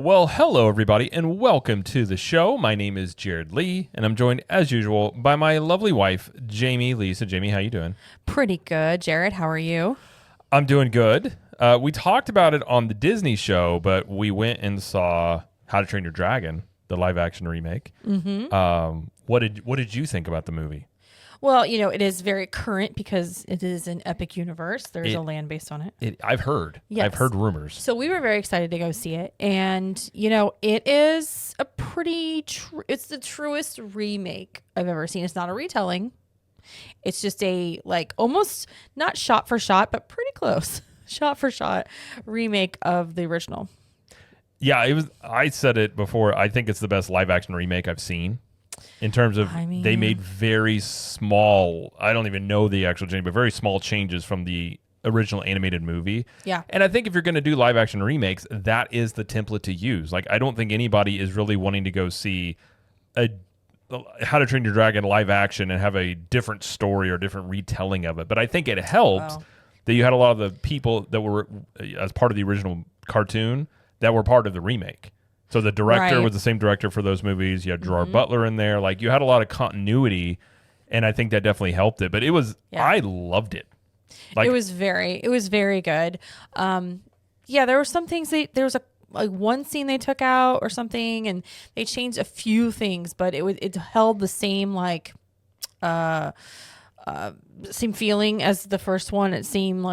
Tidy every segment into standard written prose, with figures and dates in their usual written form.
Well, hello everybody, and welcome to the show. My name is Jared Lee, and I'm joined, as usual, by my lovely wife, Jamie Lee. So, Jamie, how you doing? Pretty good. Jared, how are you? I'm doing good. We talked about it on the Disney show, but we went and saw How to Train Your Dragon, the live-action remake. What did you think about the movie? Well, it is very current because it is an epic universe. There's a land based on it. I've heard. Yes. I've heard rumors. So we were very excited to go see it. And, it is a it's the truest remake I've ever seen. It's not a retelling. It's just a, almost not shot for shot, but pretty close shot for shot remake of the original. Yeah, it was. I said it before. I think it's the best live-action remake I've seen. In terms of, they made very small, I don't even know the actual change, but very small changes from the original animated movie. Yeah. And I think if you're going to do live action remakes, that is the template to use. I don't think anybody is really wanting to go see How to Train Your Dragon live action and have a different story or different retelling of it. But I think it helped that you had a lot of the people that were as part of the original cartoon that were part of the remake. So the director was the same director for those movies. You had Gerard Butler in there. You had a lot of continuity, and I think that definitely helped it. But it was, I loved it. It was very good. There were some things there was one scene they took out or something, and they changed a few things, but it held the same same feeling as the first one. It seemed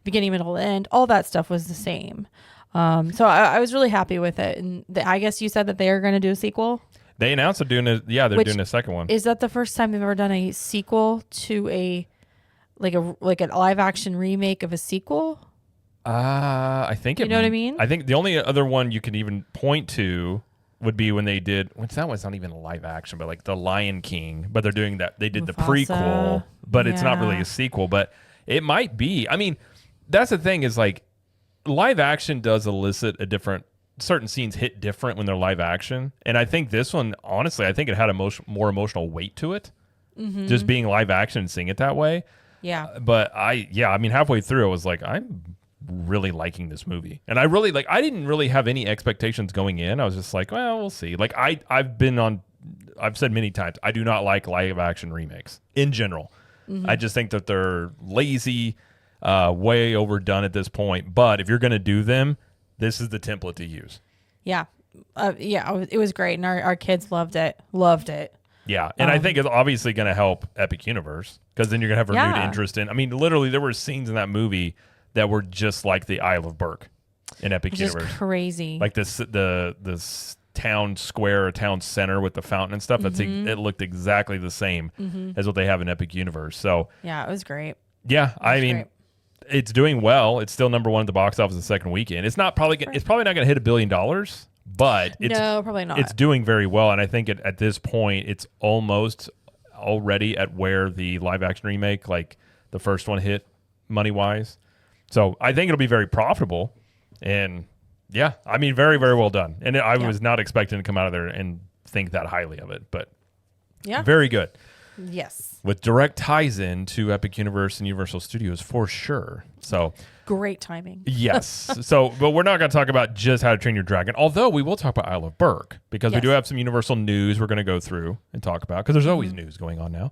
beginning, middle, end. All that stuff was the same. So I was really happy with it, and I guess you said that they are going to do a sequel. They announced they're doing a second one. Is that the first time they've ever done a sequel to a live action remake of a sequel? I think you know what I mean. I think the only other one you can even point to would be when they did. That one's not even a live action, but The Lion King. But they're doing that. They did the prequel, but it's not really a sequel. But it might be. I mean, that's the thing is live action does elicit certain scenes hit different when they're live action. And I think this one, honestly, I think it had a more emotional weight to it. Just being live action and seeing it that way. Yeah. But halfway through, I was like, I'm really liking this movie. And I didn't really have any expectations going in. I was just like, well, we'll see. I've said many times, I do not like live action remakes in general. I just think that they're lazy, way overdone at this point. But if you're going to do them, this is the template to use. Yeah. It was great. And our kids loved it. Yeah. And I think it's obviously going to help Epic Universe, because then you're going to have renewed interest in. I mean, literally, there were scenes in that movie that were just like the Isle of Berk in Epic Universe. Just crazy. Like this town square or town center with the fountain and stuff. It looked exactly the same as what they have in Epic Universe. So yeah, it was great. Yeah, great. It's doing well. It's still number one at the box office the second weekend. It's probably not going to hit $1 billion, but no, probably not. It's doing very well, and I think at this point, it's almost already at where the live action remake, the first one, hit money wise. So I think it'll be very profitable, and yeah, I mean, very, very well done. And I was not expecting to come out of there and think that highly of it, but very good. Yes. With direct ties in to Epic Universe and Universal Studios for sure. So great timing. Yes. But we're not going to talk about just How to Train Your Dragon, although we will talk about Isle of Berk, because we do have some Universal news we're going to go through and talk about, because there's always news going on now.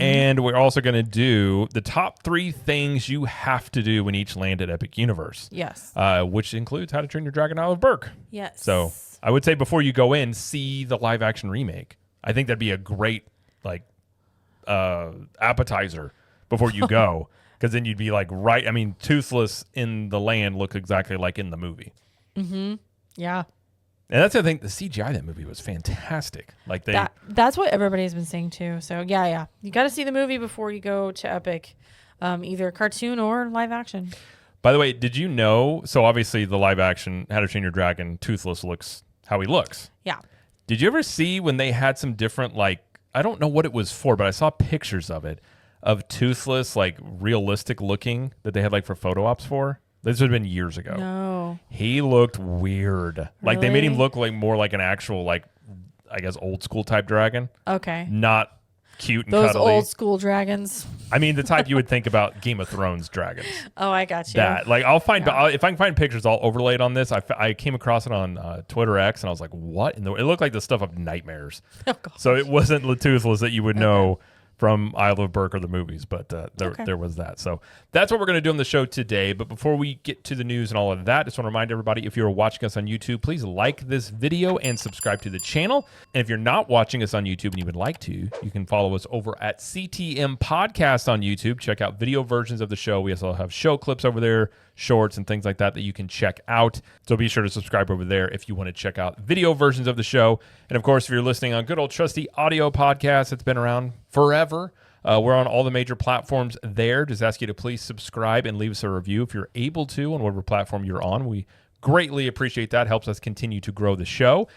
And we're also going to do the top 3 things you have to do when each land at Epic Universe. Yes. Which includes How to Train Your Dragon, Isle of Berk. Yes. So I would say before you go in, see the live action remake. I think that'd be a great appetizer before you go, because then you'd be Toothless in the land looks exactly like in the movie. Yeah. And that's the thing, the CGI of that movie was fantastic. That's what everybody's been saying too. So yeah, you got to see the movie before you go to Epic, either cartoon or live action. By the way, did you know, so obviously the live action How to Train Your Dragon, Toothless looks how he looks. Yeah. Did you ever see when they had some different, I don't know what it was for, but I saw pictures of it, of Toothless, realistic looking, that they had for photo ops for? This would have been years ago. No. He looked weird. Really? They made him look more like an actual, I guess, old school type dragon. Okay. Not cute and Those cuddly. old school dragons. I mean, the type you would think about Game of Thrones dragons. Oh, I got you. That, like, I'll find Yeah. if I can find pictures, I'll overlay it on this. I came across it on Twitter X, and I was like, what? And it looked like the stuff of nightmares. Oh, gosh. So it wasn't Toothless that you would know from Isle of Burke or the movies, but there was that. So that's what we're going to do on the show today. But before we get to the news and all of that, just want to remind everybody, if you're watching us on YouTube, please like this video and subscribe to the channel. And if you're not watching us on YouTube and you would like to, you can follow us over at CTM Podcast on YouTube. Check out video versions of the show. We also have show clips over there, shorts and things like that you can check out. So be sure to subscribe over there if you want to check out video versions of the show. And of course, if you're listening on good old trusty audio podcast that's been around forever, we're on all the major platforms there. Just ask you to please subscribe and leave us a review if you're able to on whatever platform you're on. We greatly appreciate that. Helps us continue to grow the show.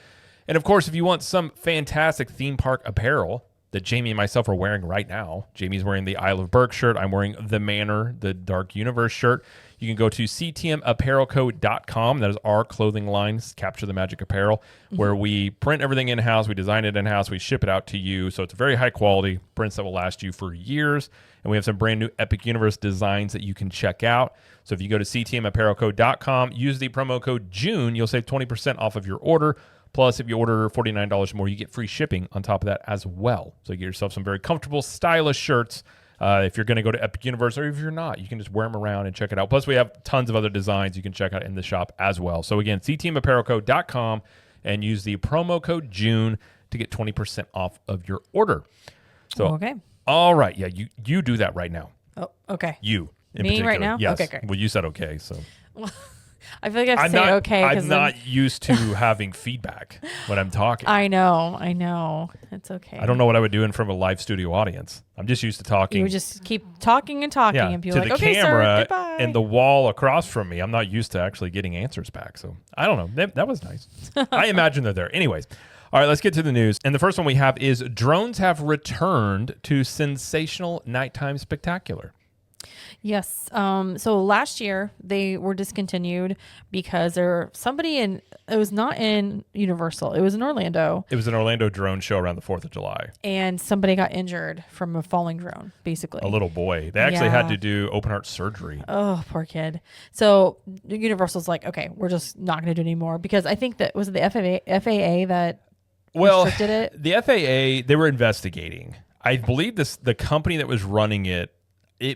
And of course, if you want some fantastic theme park apparel that Jamie and myself are wearing right now. Jamie's wearing the Isle of Burke shirt. I'm wearing the Manor, the Dark Universe shirt. You can go to ctmapparelco.com. That is our clothing line, Capture the Magic Apparel, where we print everything in-house. We design it in-house. We ship it out to you. So it's very high quality prints that will last you for years. And we have some brand new Epic Universe designs that you can check out. So if you go to ctmapparelco.com, use the promo code JUNE, you'll save 20% off of your order. Plus, if you order $49 or more, you get free shipping on top of that as well. So you get yourself some very comfortable, stylish shirts. If you're going to go to Epic Universe, or if you're not, you can just wear them around and check it out. Plus, we have tons of other designs you can check out in the shop as well. So again, ctmapparelco.com and use the promo code JUNE to get 20% off of your order. So, okay. All right. Yeah, you do that right now. Oh, okay. You. In Me particular. right now? Yes. Okay, great. Well, you said okay, so. I feel like I have to say okay. I'm not used to having feedback when I'm talking. I know. It's okay. I don't know what I would do in front of a live studio audience. I'm just used to talking. You would just keep talking and talking, and people to are like, the okay, camera sir, goodbye. and the wall across from me. I'm not used to actually getting answers back. So I don't know. That was nice. I imagine they're there. Anyways. All right, let's get to the news. And the first one we have is drones have returned to sensational nighttime spectacular. Yes. So last year they were discontinued because it was not in Universal. It was in Orlando. It was an Orlando drone show around the 4th of July. And somebody got injured from a falling drone, basically. A little boy. They actually had to do open heart surgery. Oh, poor kid. So Universal's like, okay, we're just not going to do it anymore because I think that was it the FAA that restricted it. The FAA, they were investigating. I believe the company that was running it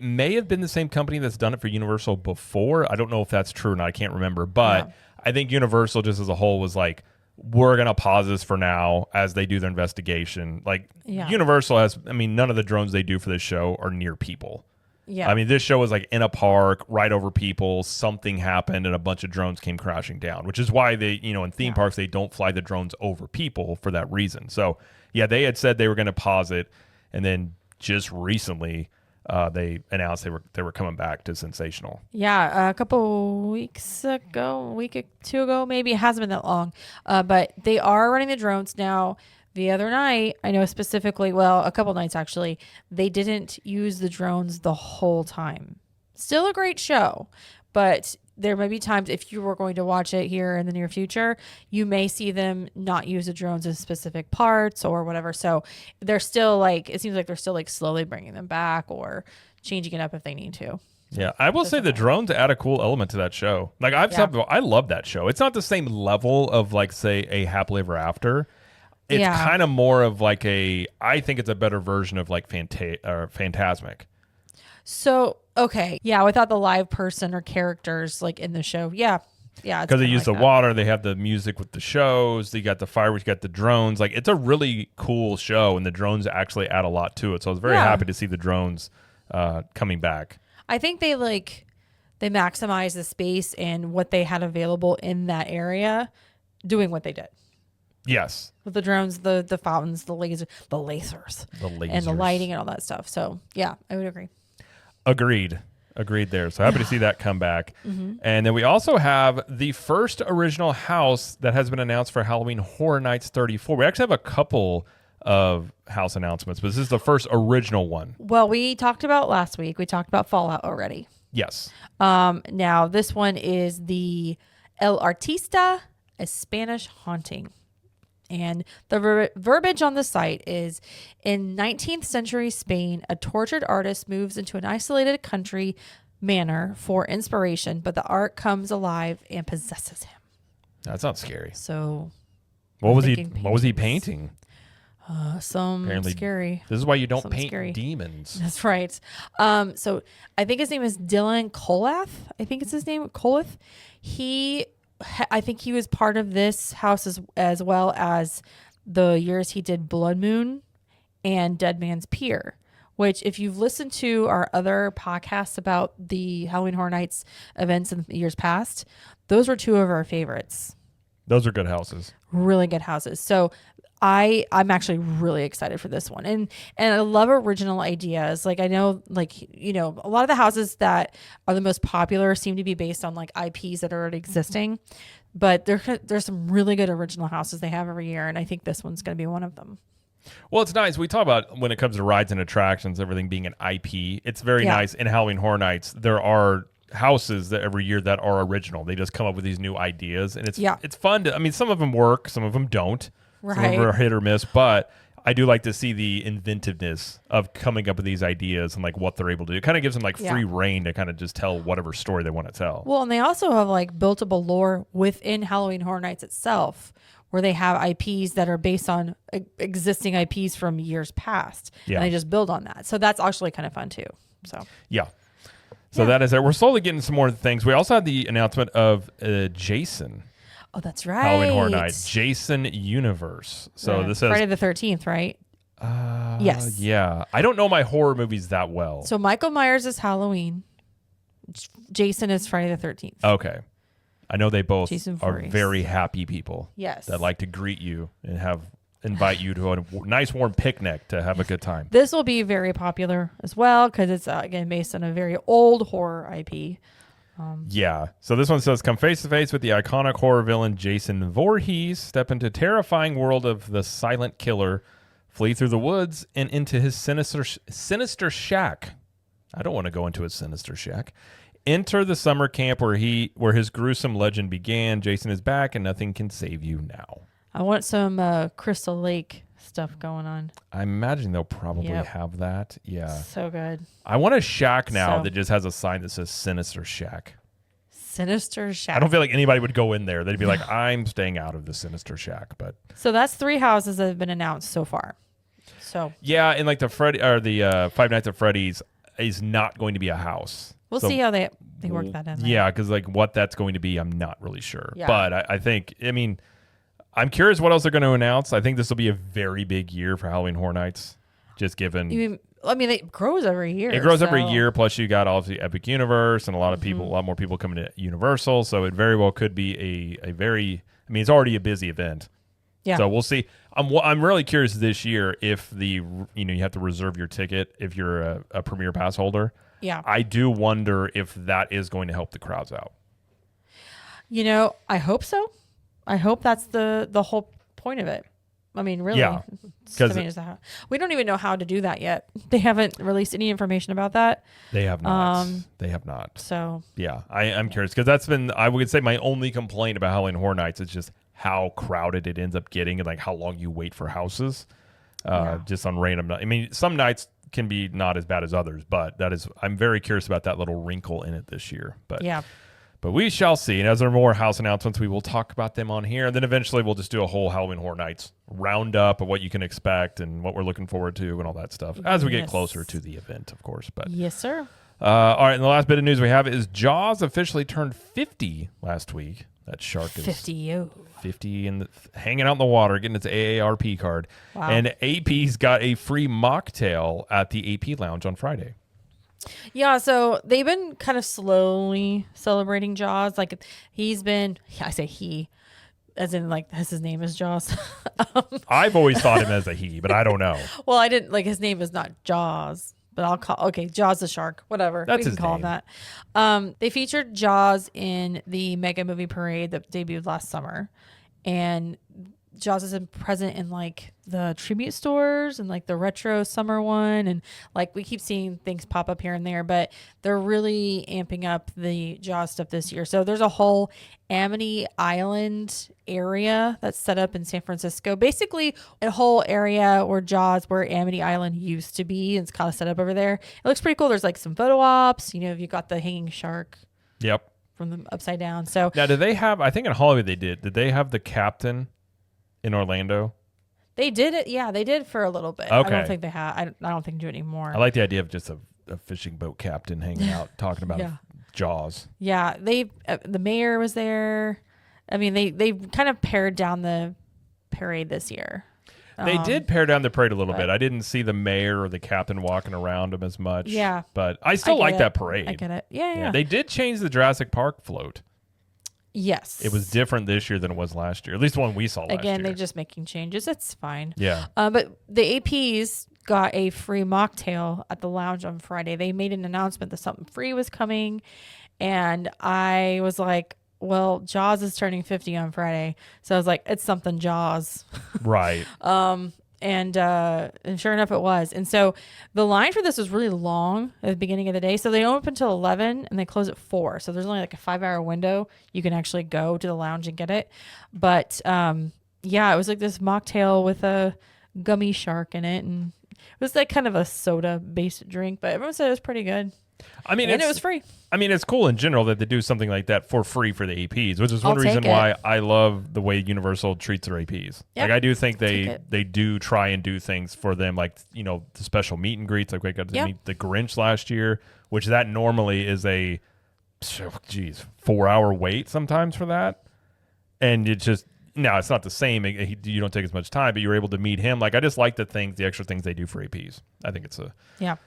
may have been the same company that's done it for Universal before. I don't know if that's true or not. I can't remember. But I think Universal just as a whole was like, we're going to pause this for now as they do their investigation. Like Universal none of the drones they do for this show are near people. Yeah. I mean, this show was like in a park, right over people. Something happened and a bunch of drones came crashing down, which is why they, in theme parks, they don't fly the drones over people for that reason. So, yeah, they had said they were going to pause it. And then just recently, they announced they were coming back to sensational. Yeah, a couple weeks ago, a week or two ago, maybe. It hasn't been that long. But they are running the drones now. The other night, I know specifically, a couple nights actually, they didn't use the drones the whole time. Still a great show, but there may be times if you were going to watch it here in the near future, you may see them not use the drones in specific parts or whatever. So they're still it seems like they're still slowly bringing them back or changing it up if they need to. Yeah, I will say the drones add a cool element to that show. Like I love that show. It's not the same level of say a Happily Ever After. It's kind of more of I think it's a better version of Phantasmic. So, okay. Yeah, without the live person or characters in the show. Yeah. Yeah. Because they use the water. They have the music with the shows. They got the fireworks, you got the drones. It's a really cool show, and the drones actually add a lot to it. So I was very happy to see the drones coming back. I think they maximize the space and what they had available in that area doing what they did. Yes. With the drones, the fountains, the lasers, and the lighting and all that stuff. So, yeah, I would agree. Agreed there. So happy to see that come back. Mm-hmm. And then we also have the first original house that has been announced for Halloween Horror Nights 34. We actually have a couple of house announcements, but this is the first original one. Well, we talked about last week. We talked about Fallout already. Yes. Now, this one is the El Artista, a Spanish haunting. And the verbiage on the site is, in 19th century Spain, a tortured artist moves into an isolated country manor for inspiration, but the art comes alive and possesses him. That sounds scary. So What was he paintings. painting? Some Apparently, scary. This is why you don't Some paint scary. demons. That's right. So I think his name is Dylan Colath. I think it's his name, Colath. I think he was part of this house as well as the years he did Blood Moon and Dead Man's Pier, which, if you've listened to our other podcasts about the Halloween Horror Nights events in the years past, those were two of our favorites. Those are good houses. Really good houses. So I'm actually really excited for this one. And I love original ideas. Like, I know, like, you know, a lot of the houses that are the most popular seem to be based on like IPs that are already existing, but there's some really good original houses they have every year. And I think this one's going to be one of them. Well, it's nice. We talk about when it comes to rides and attractions, everything being an IP. It's very nice. In Halloween Horror Nights, there are houses that every year that are original. They just come up with these new ideas, and it's fun to. I mean, some of them work, some of them don't. Right. Some of them are hit or miss, but I do like to see the inventiveness of coming up with these ideas and like what they're able to do. It kind of gives them like free reign to kind of just tell whatever story they want to tell. Well, and they also have like built up a lore within Halloween Horror Nights itself, where they have IPs that are based on existing IPs from years past. Yeah. And they just build on that. So that's actually kind of fun too. So So that is it. We're slowly getting some more things. We also had the announcement of Jason. Oh, that's right. Halloween Horror Nights. Jason Universe. So this is Friday the 13th, right? Yes. Yeah. I don't know my horror movies that well. So Michael Myers is Halloween. Jason is Friday the 13th. Okay. I know they both Jason are Voorhees. very happy people. Yes. That like to greet you and invite you to a nice warm picnic to have a good time. This will be very popular as well because it's, again, based on a very old horror IP. Yeah. So this one says, come face to face with the iconic horror villain Jason Voorhees. Step into terrifying world of the silent killer. Flee through the woods and into his sinister shack. I don't want to go into his sinister shack. Enter the summer camp where his gruesome legend began. Jason is back and nothing can save you now. I want some Crystal Lake stuff going on. I imagine they'll probably have that. Yeah. So good. I want a shack now that just has a sign that says Sinister Shack. Sinister Shack. I don't feel like anybody would go in there. They'd be like, I'm staying out of the Sinister Shack. But so that's 3 houses that have been announced so far. So yeah, and like the Five Nights at Freddy's is not going to be a house. We'll see how they work that in there. Yeah, because like what that's going to be, I'm not really sure. Yeah. But I think, I mean, I'm curious what else they're going to announce. I think this will be a very big year for Halloween Horror Nights, just given. It grows every year. It grows every year. Plus, you got obviously Epic Universe and a lot of people, a lot more people coming to Universal. So it very well could be a very. I mean, it's already a busy event. Yeah. So we'll see. I'm really curious this year if you have to reserve your ticket if you're a Premier Pass holder. Yeah. I do wonder if that is going to help the crowds out. I hope so. I hope that's the whole point of it. I mean, really. Yeah. Because we don't even know how to do that yet. They haven't released any information about that. They have not. They have not. So yeah, I'm curious because that's been, I would say, my only complaint about Halloween Horror Nights is just how crowded it ends up getting and like how long you wait for houses. Just on random. I mean, some nights can be not as bad as others, but I'm very curious about that little wrinkle in it this year. But yeah. But we shall see. And as there are more house announcements, we will talk about them on here. And then eventually we'll just do a whole Halloween Horror Nights roundup of what you can expect and what we're looking forward to and all that stuff as we get closer to the event, of course. But yes, sir. All right. And the last bit of news we have is Jaws officially turned 50 last week. That shark is 50 and hanging out in the water, getting its AARP card. Wow. And AP's got a free mocktail at the AP Lounge on Friday. Yeah, so they've been kind of slowly celebrating Jaws. Like I say he, as in like his name is Jaws. I've always thought him as a he, but I don't know. Well, I didn't his name is not Jaws, but I'll call Jaws the shark, whatever. That's we can his call name. him that. They featured Jaws in the Mega Movie Parade that debuted last summer, and Jaws isn't present in like the tribute stores and like the retro summer one, and like we keep seeing things pop up here and there, but they're really amping up the Jaws stuff this year. So there's a whole Amity Island area that's set up in San Francisco, basically a whole area where Jaws, where Amity Island used to be, and it's kind of set up over there. It looks pretty cool. There's like some photo ops, you know, you've got the hanging shark Yep. from the upside down. So Now, do they have, I think in Hollywood did they have the captain in Orlando? they did it. Yeah, they did for a little bit. I Okay. don't think they have. I don't think they do it anymore. I like the idea of just a fishing boat captain hanging out talking about Yeah. Jaws. Yeah, the mayor was there. I mean, they kind of pared down the parade this year. They did pare down the parade a little but- bit. I didn't see the mayor or the captain walking around them as much. Yeah. But I still get like it. that parade. I get it. Yeah. They did change the Jurassic Park float. Yes. It was different this year than it was last year. At least the one we saw last year. Again, they're just making changes. It's fine. Yeah. But the APs got a free mocktail at the lounge on Friday. They made an announcement that something free was coming, and I was like, well, Jaws is turning 50 on Friday. So I was like, it's something Jaws. Right. And sure enough, it was. And so the line for this was really long at the beginning of the day. So they don't open until 11 and they close at 4. So there's only like a 5-hour window you can actually go to the lounge and get it. But yeah, it was like this mocktail with a gummy shark in it, and it was like kind of a soda based drink. But everyone said it was pretty good. I mean, And it was free. I mean, it's cool in general that they do something like that for free for the APs, which is one I'll reason take why it. I love the way Universal treats their APs. Yep. Like, I do think take they it. do try and do things for them, like, you know, the special meet and greets. Like, we got to Yep. meet the Grinch last year, which that normally is a, 4-hour wait sometimes for that. And it's just, no, it's not the same. You don't take as much time, but you're able to meet him. Like, I just like the extra things they do for APs. I think it's a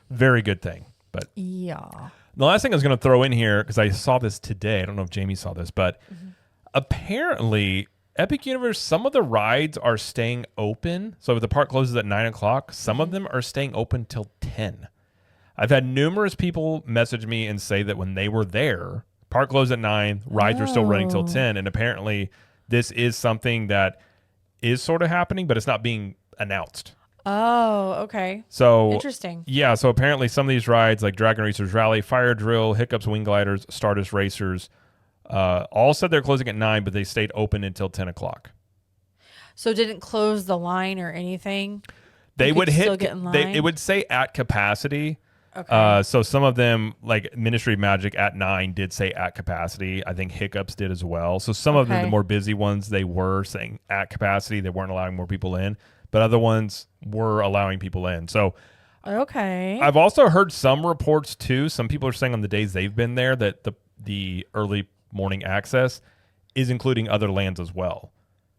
very good thing. But Yeah. the last thing I was going to throw in here, because I saw this today, I don't know if Jamie saw this, but apparently Epic Universe, some of the rides are staying open. So if the park closes at 9 o'clock, some of them are staying open till 10. I've had numerous people message me and say that when they were there, park closed at 9, rides were still running till 10. And apparently this is something that is sort of happening, but it's not being announced. Oh, okay. So Interesting. Yeah, so apparently some of these rides like Dragon Racers Rally, Fire Drill, Hiccups Wing Gliders, Stardust Racers, all said they're closing at 9, but they stayed open until 10 o'clock. So didn't close the line or anything? They You would could hit. still get in line? It would say at capacity. Okay. So some of them, like Ministry of Magic at 9, did say at capacity. I think Hiccups did as well. So some of them, Okay. the more busy ones, they were saying at capacity. They weren't allowing more people in, but other ones were allowing people in. So Okay. I've also heard some reports too. Some people are saying on the days they've been there that the early morning access is including other lands as well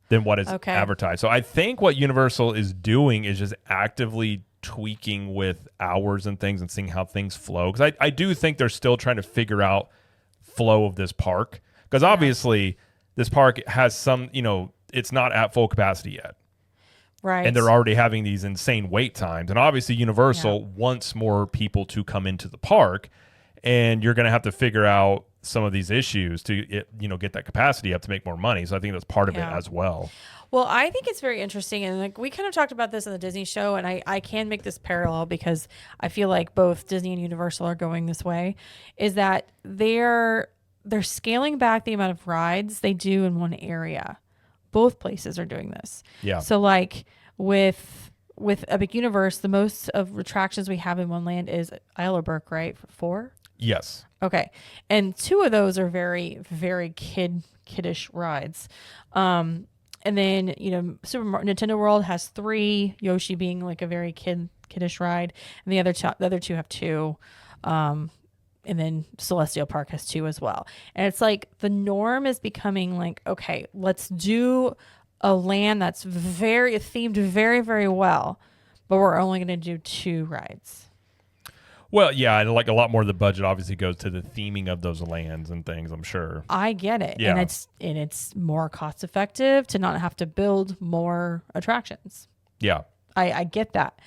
than what is advertised. So I think what Universal is doing is just actively tweaking with hours and things and seeing how things flow. Because I do think they're still trying to figure out flow of this park. Because obviously this park has some, it's not at full capacity yet. Right. And they're already having these insane wait times. And obviously Universal wants more people to come into the park. And you're going to have to figure out some of these issues to get that capacity up to make more money. So I think that's part of it as well. Well, I think it's very interesting. And like we kind of talked about this in the Disney show. And I can make this parallel because I feel like both Disney and Universal are going this way, is that they're scaling back the amount of rides they do in one area. Both places are doing this. Yeah. So like with Epic Universe, the most of attractions we have in one land is Isle of Berk, right? 4? Yes. Okay. And 2 of those are very, very kiddish rides. And then, Nintendo World has 3, Yoshi being like a very kiddish ride. And the other two have 2. And then Celestial Park has 2 as well. And it's like the norm is becoming like, okay, let's do a land that's very themed very, very well, but we're only going to do 2 rides. Well, yeah, and like a lot more of the budget obviously goes to the theming of those lands and things, I'm sure. I get it. Yeah. And it's more cost effective to not have to build more attractions. Yeah. I get that.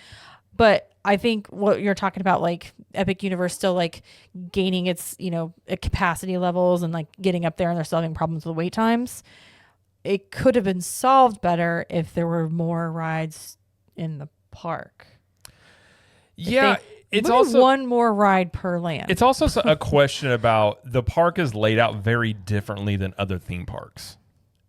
But I think what you're talking about, like Epic Universe still like gaining its, capacity levels and like getting up there, and they're still having problems with wait times. it could have been solved better if there were more rides in the park. Yeah, it's maybe also one more ride per land. It's also a question about the park is laid out very differently than other theme parks.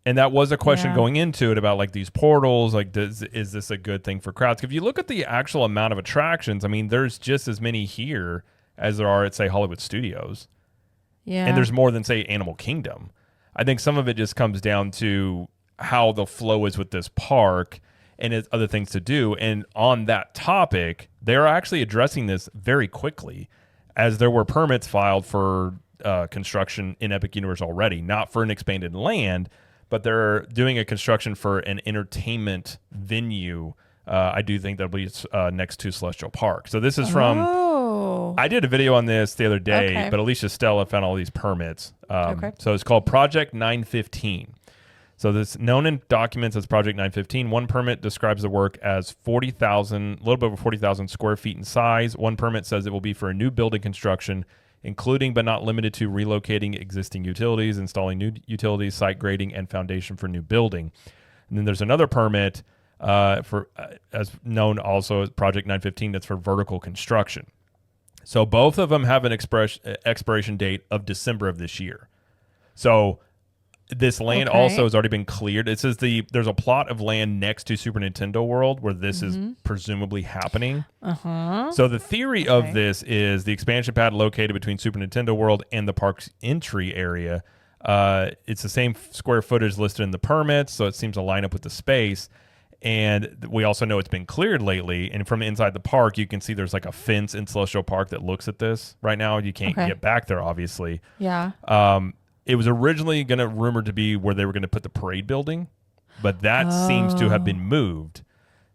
And that was a question going into it about like these portals, like is this a good thing for crowds? If you look at the actual amount of attractions, I mean, there's just as many here as there are at, say, Hollywood Studios. Yeah. And there's more than, say, Animal Kingdom. I think some of it just comes down to how the flow is with this park and it's other things to do. And on that topic, they're actually addressing this very quickly, as there were permits filed for construction in Epic Universe already, not for an expanded land, but they're doing a construction for an entertainment venue. I do think that'll be next to Celestial Park. So this is from... I did a video on this the other day, but Alicia Stella found all these permits. So it's called Project 915. So this known in documents as Project 915. One permit describes the work as 40,000, a little bit over 40,000 square feet in size. One permit says it will be for a new building construction, including but not limited to relocating existing utilities, installing new utilities, site grading, and foundation for new building. And then there's another permit for, as known also as Project 915, that's for vertical construction. So both of them have an expiration date of December of this year. So this land also has already been cleared. It says there's a plot of land next to Super Nintendo World where this is presumably happening. So the theory of this is the expansion pad located between Super Nintendo World and the park's entry area. It's the same square footage listed in the permits, so it seems to line up with the space. And we also know it's been cleared lately. And from inside the park, you can see there's like a fence in Celestial Park that looks at this right now. You can't get back there, obviously. Yeah. It was originally rumored to be where they were going to put the parade building, but that seems to have been moved.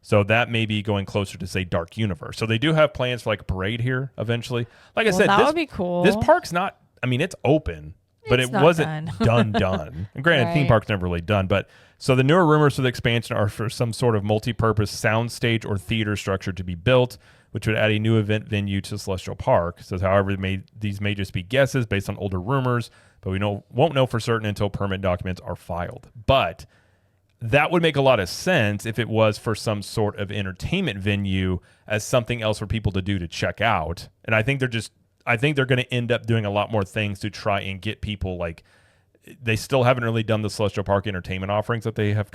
So that may be going closer to, say, Dark Universe. So they do have plans for like a parade here eventually. Like I said, that would be cool. This park's not, I mean, it's open, but it wasn't done. And granted, theme park's never really done, but so the newer rumors for the expansion are for some sort of multi-purpose soundstage or theater structure to be built, which would add a new event venue to Celestial Park. It says, however, these may just be guesses based on older rumors, but we won't know for certain until permit documents are filed. But that would make a lot of sense if it was for some sort of entertainment venue as something else for people to do to check out. And I think they're going to end up doing a lot more things to try and get people like... They still haven't really done the Celestial Park entertainment offerings that they have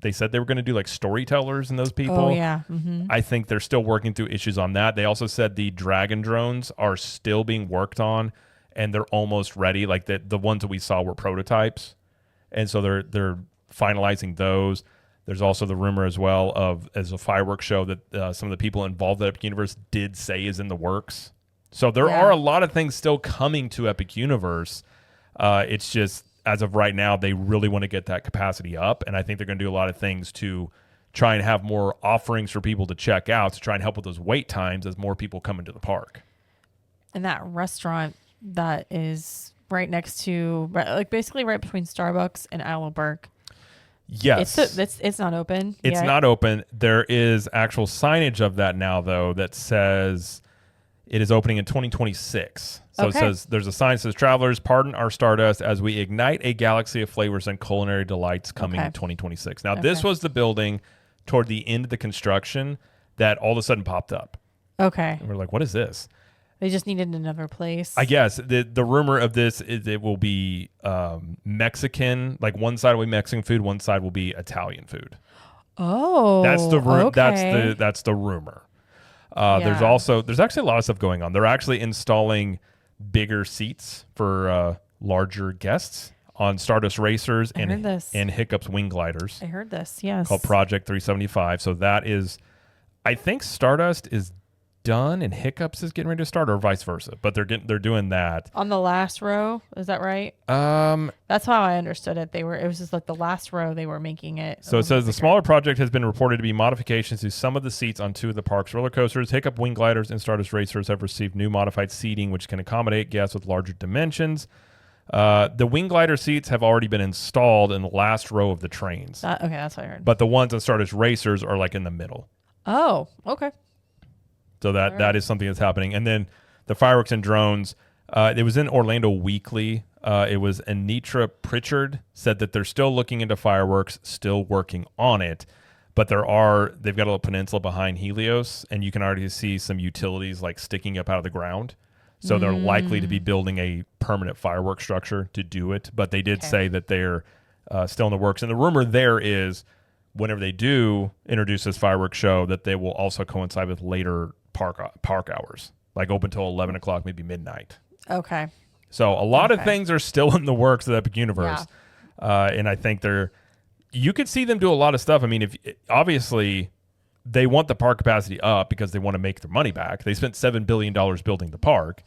they said they were going to do, like storytellers and those people. Oh, yeah. Mm-hmm. I think they're still working through issues on that. They also said the Dragon drones are still being worked on and they're almost ready. Like the ones that we saw were prototypes. And so they're finalizing those. There's also the rumor as well as a fireworks show that some of the people involved at Epic Universe did say is in the works. So there are a lot of things still coming to Epic Universe. It's just, as of right now, they really want to get that capacity up. And I think they're going to do a lot of things to try and have more offerings for people to check out to try and help with those wait times as more people come into the park. And that restaurant that is right next to, like basically right between Starbucks and Isle of Berg. Yes. It's not open. It's not open. There is actual signage of that now, though, that says it is opening in 2026. So it says, there's a sign that says, travelers, pardon our stardust as we ignite a galaxy of flavors and culinary delights coming in 2026. Now, this was the building toward the end of the construction that all of a sudden popped up. Okay. And we're like, what is this? They just needed another place. I guess the rumor of this is it will be Mexican. Like one side will be Mexican food, one side will be Italian food. Oh, that's the okay. That's the rumor. There's actually a lot of stuff going on. They're actually installing bigger seats for larger guests on Stardust Racers and Hiccup's Wing Gliders. I heard this, yes. Called Project 375. So that is, I think Stardust is done and Hiccups is getting ready to start, or vice versa. But they're doing that on the last row. Is that right? That's how I understood it. It was just like the last row they were making it. So it says the smaller project has been reported to be modifications to some of the seats on two of the park's roller coasters. Hiccup Wing Gliders and Stardust Racers have received new modified seating, which can accommodate guests with larger dimensions. The Wing Glider seats have already been installed in the last row of the trains. Okay, that's what I heard. But the ones on Stardust Racers are like in the middle. Oh, okay. So that is something that's happening. And then the fireworks and drones, It was in Orlando Weekly. It was Anitra Pritchard said that they're still looking into fireworks, still working on it. But they've got a little peninsula behind Helios, and you can already see some utilities like sticking up out of the ground. So they're likely to be building a permanent fireworks structure to do it. But they did say that they're still in the works. And the rumor there is whenever they do introduce this fireworks show, that they will also coincide with later park hours, like open till 11 o'clock, maybe midnight. Okay. So a lot of things are still in the works of Epic Universe. Yeah. And I think you could see them do a lot of stuff. I mean, obviously they want the park capacity up because they want to make their money back. They spent $7 billion building the park.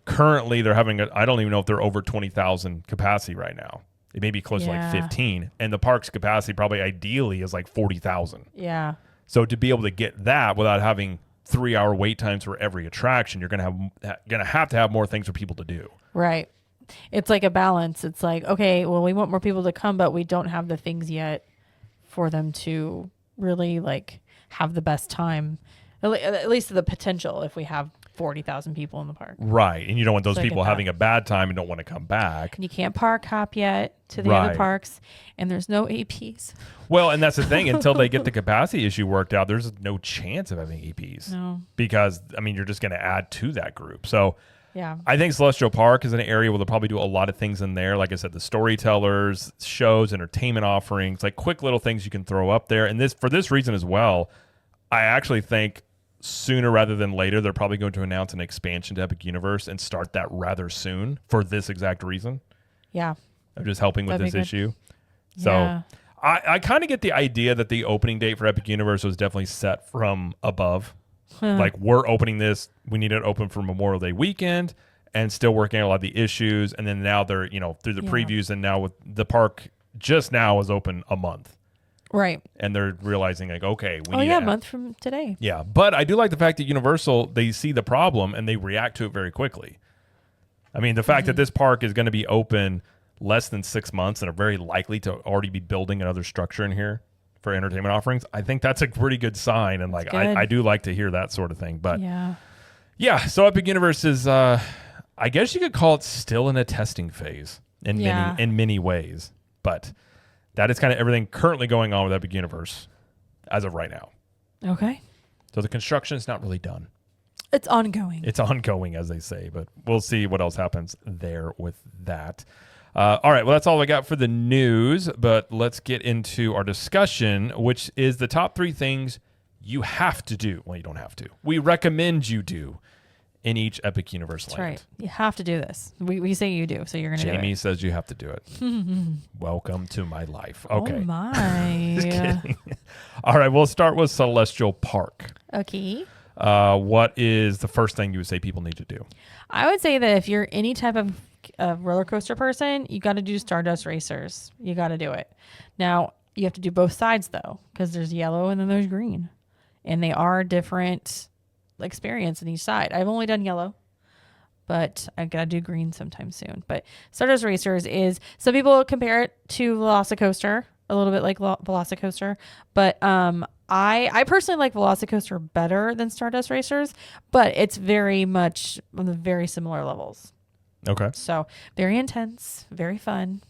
Currently, they're having I don't even know if they're over 20,000 capacity right now. It may be close to like 15. And the park's capacity probably ideally is like 40,000. Yeah. So to be able to get that without having 3-hour wait times for every attraction, you're going to have more things for people to do. Right. It's like a balance. It's like, okay, well, we want more people to come, but we don't have the things yet for them to really like have the best time, at least the potential if we have 40,000 people in the park. Right. And you don't want those So people having a bad time and don't want to come back. And you can't park hop yet to the other parks, and there's no APs. Well, and that's the thing. Until they get the capacity issue worked out, there's no chance of having APs. No. Because, I mean, you're just going to add to that group. So yeah, I think Celestial Park is an area where they'll probably do a lot of things in there. Like I said, the storytellers, shows, entertainment offerings, like quick little things you can throw up there. And for this reason as well, I actually think sooner rather than later, they're probably going to announce an expansion to Epic Universe and start that rather soon for this exact reason. Yeah. Of just helping with this issue. So yeah. I kind of get the idea that the opening date for Epic Universe was definitely set from above. Like, we're opening this, we need it open for Memorial Day weekend, and still working on a lot of the issues. And then now they're, through the previews, and now with the park just now is open a month. Right. And they're realizing, like, okay, we need a month from today. Yeah. But I do like the fact that Universal, they see the problem and they react to it very quickly. I mean, the fact that this park is going to be open less than 6 months and are very likely to already be building another structure in here for entertainment offerings, I think that's a pretty good sign. And like, I do like to hear that sort of thing. But yeah, so Epic Universe is, I guess you could call it still in a testing phase in many ways. But that is kind of everything currently going on with Epic Universe as of right now. Okay. So the construction is not really done. It's ongoing. It's ongoing, as they say, but we'll see what else happens there with that. All right, well, that's all I got for the news, but let's get into our discussion, which is the top 3 things you have to do. Well, you don't have to. We recommend you do in each Epic Universe land. That's right. You have to do this. We say you do, so you're going to do it. Jamie says you have to do it. Welcome to my life. Okay. Oh, my. Just kidding. All right, we'll start with Celestial Park. Okay. What is the first thing you would say people need to do? I would say that if you're any type of roller coaster person, you got to do Stardust Racers. You got to do it. Now, you have to do both sides, though, because there's yellow and then there's green. And they are different experience in each side. I've only done yellow, but I've got to do green sometime soon. But Stardust Racers is, some people compare it to Velocicoaster, a little bit like Velocicoaster, but I personally like Velocicoaster better than Stardust Racers, but it's very much on the very similar levels. Okay. So very intense, very fun.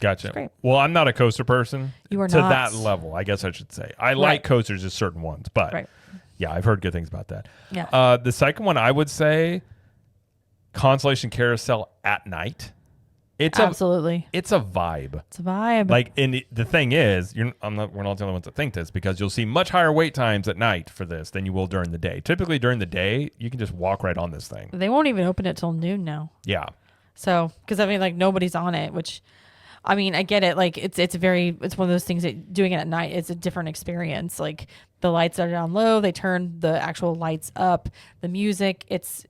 Gotcha. Great. Well, I'm not a coaster person. You are to not. that level, I guess I should say. I like coasters, just certain ones, but yeah, I've heard good things about that. Yeah. The second one, I would say Constellation Carousel at night. Absolutely. It's a vibe. It's a vibe. Like, and the thing is, we're not the only ones that think this, because you'll see much higher wait times at night for this than you will during the day. Typically during the day, you can just walk right on this thing. They won't even open it till noon now. Yeah. So, because I mean, like, nobody's on it, which, I mean, I get it. Like, it's one of those things that doing it at night, it's a different experience. Like, the lights are down low, they turn the actual lights up, the music, it's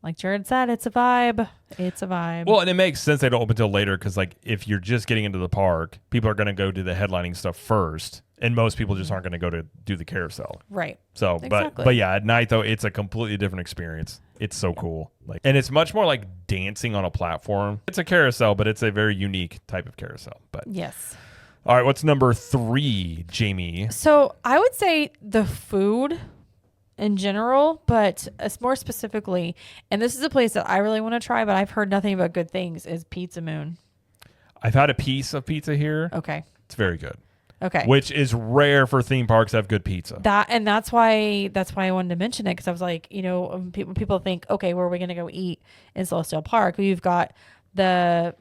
like Jared said, it's a vibe. It's a vibe. Well, and it makes sense they don't open until later, because like if you're just getting into the park, people are going to go do the headlining stuff first, and most people just aren't going to go to do the carousel. Right. So, exactly. but yeah, at night though, it's a completely different experience. It's so cool. Like, and it's much more like dancing on a platform. It's a carousel, but it's a very unique type of carousel. But yes. All right, what's number 3, Jamie? So I would say the food in general, but more specifically, and this is a place that I really want to try, but I've heard nothing but good things, is Pizza Moon. I've had a piece of pizza here. Okay. It's very good. Okay. Which is rare for theme parks to have good pizza. That's why I wanted to mention it, because I was like, when people think, okay, where are we going to go eat in Celestial Park? We've got the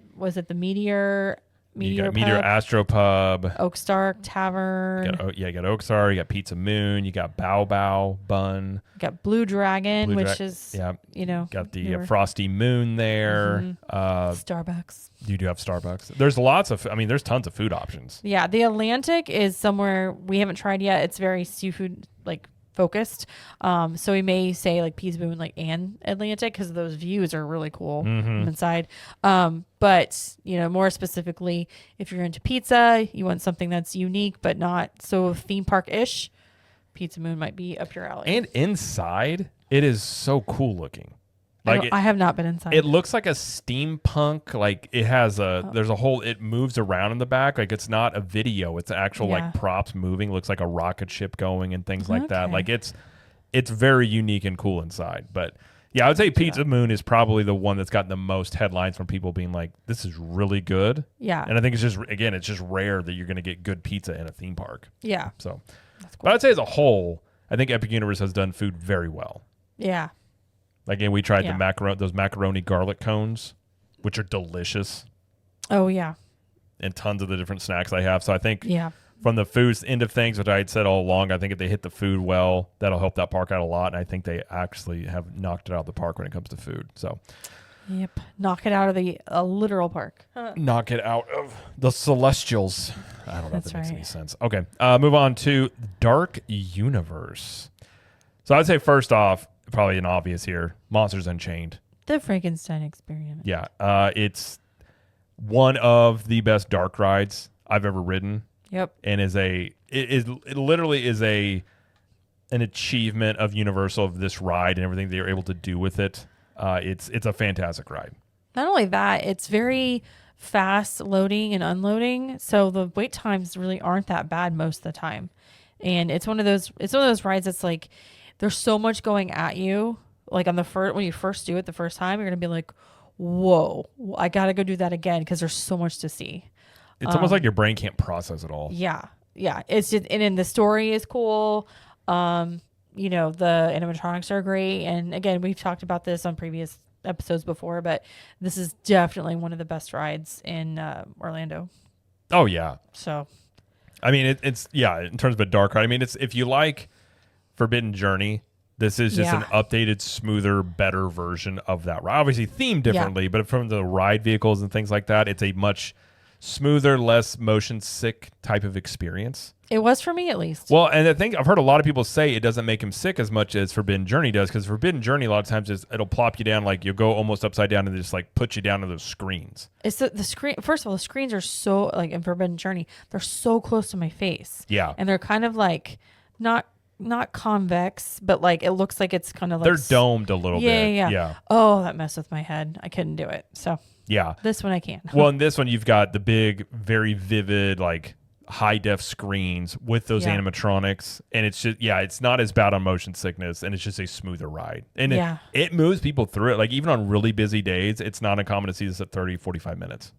Meteor You got Meteor Astro Pub, Oakstar Tavern. You got Oakstar. You got Pizza Moon. You got Bao Bao Bun. You got Blue Dragon, which is got the newer. Frosty Moon there. Starbucks. You do have Starbucks. There's there's tons of food options. Yeah, the Atlantic is somewhere we haven't tried yet. It's very seafood focused. So we may say Pizza Moon and Atlantic, because those views are really cool from inside. But more specifically, if you're into pizza, you want something that's unique but not so theme park-ish, Pizza Moon might be up your alley. And inside, it is so cool looking. I have not been inside. It looks like a steampunk. It has there's a whole. It moves around in the back. It's not a video. It's actual props moving. Looks like a rocket ship going and things like that. It's very unique and cool inside. But yeah, I would say Pizza Moon is probably the one that's gotten the most headlines from people being like, "This is really good." Yeah, and I think it's just rare that you're going to get good pizza in a theme park. Yeah, so that's cool. But I'd say as a whole, I think Epic Universe has done food very well. Yeah. Again, we tried those macaroni garlic cones, which are delicious. Oh, yeah. And tons of the different snacks I have. So I think from the food end of things, which I had said all along, I think if they hit the food well, that'll help that park out a lot. And I think they actually have knocked it out of the park when it comes to food. So, yep. Knock it out of the literal park. Knock it out of the Celestials. I don't know if that makes any sense. Okay. Move on to Dark Universe. So I'd say first off, probably an obvious here, Monsters Unchained. The Frankenstein experiment. Yeah. It's one of the best dark rides I've ever ridden. Yep. And it literally is an achievement of Universal, of this ride and everything they were able to do with it. It's a fantastic ride. Not only that, it's very fast loading and unloading, so the wait times really aren't that bad most of the time. And it's one of those rides that's there's so much going at you. On the when you first do it the first time, you're gonna be like, "Whoa, I gotta go do that again," because there's so much to see. It's almost like your brain can't process it all. Yeah. It's just, and then the story is cool. The animatronics are great, and again, we've talked about this on previous episodes before, but this is definitely one of the best rides in Orlando. Oh yeah. So, I mean, it's in terms of a dark ride. I mean, it's if you like Forbidden Journey, this is just an updated, smoother, better version of that ride. Obviously themed differently, but from the ride vehicles and things like that, it's a much smoother, less motion sick type of experience. It was for me, at least. Well, and I think I've heard a lot of people say it doesn't make him sick as much as Forbidden Journey does, because Forbidden Journey a lot of times it'll plop you down, you'll go almost upside down and just put you down to those screens. It's the screen. First of all, the screens are so in Forbidden Journey, they're so close to my face. Yeah, and they're kind of not convex, but it looks like it's kind of they're domed a little bit. Yeah. Oh, that messed with my head. I couldn't do it. So yeah, this one I can. Well, in this one you've got the big, very vivid, high def screens with those animatronics, and it's just it's not as bad on motion sickness, and it's just a smoother ride, and it moves people through it. Even on really busy days, it's not uncommon to see this at 30-45 minutes.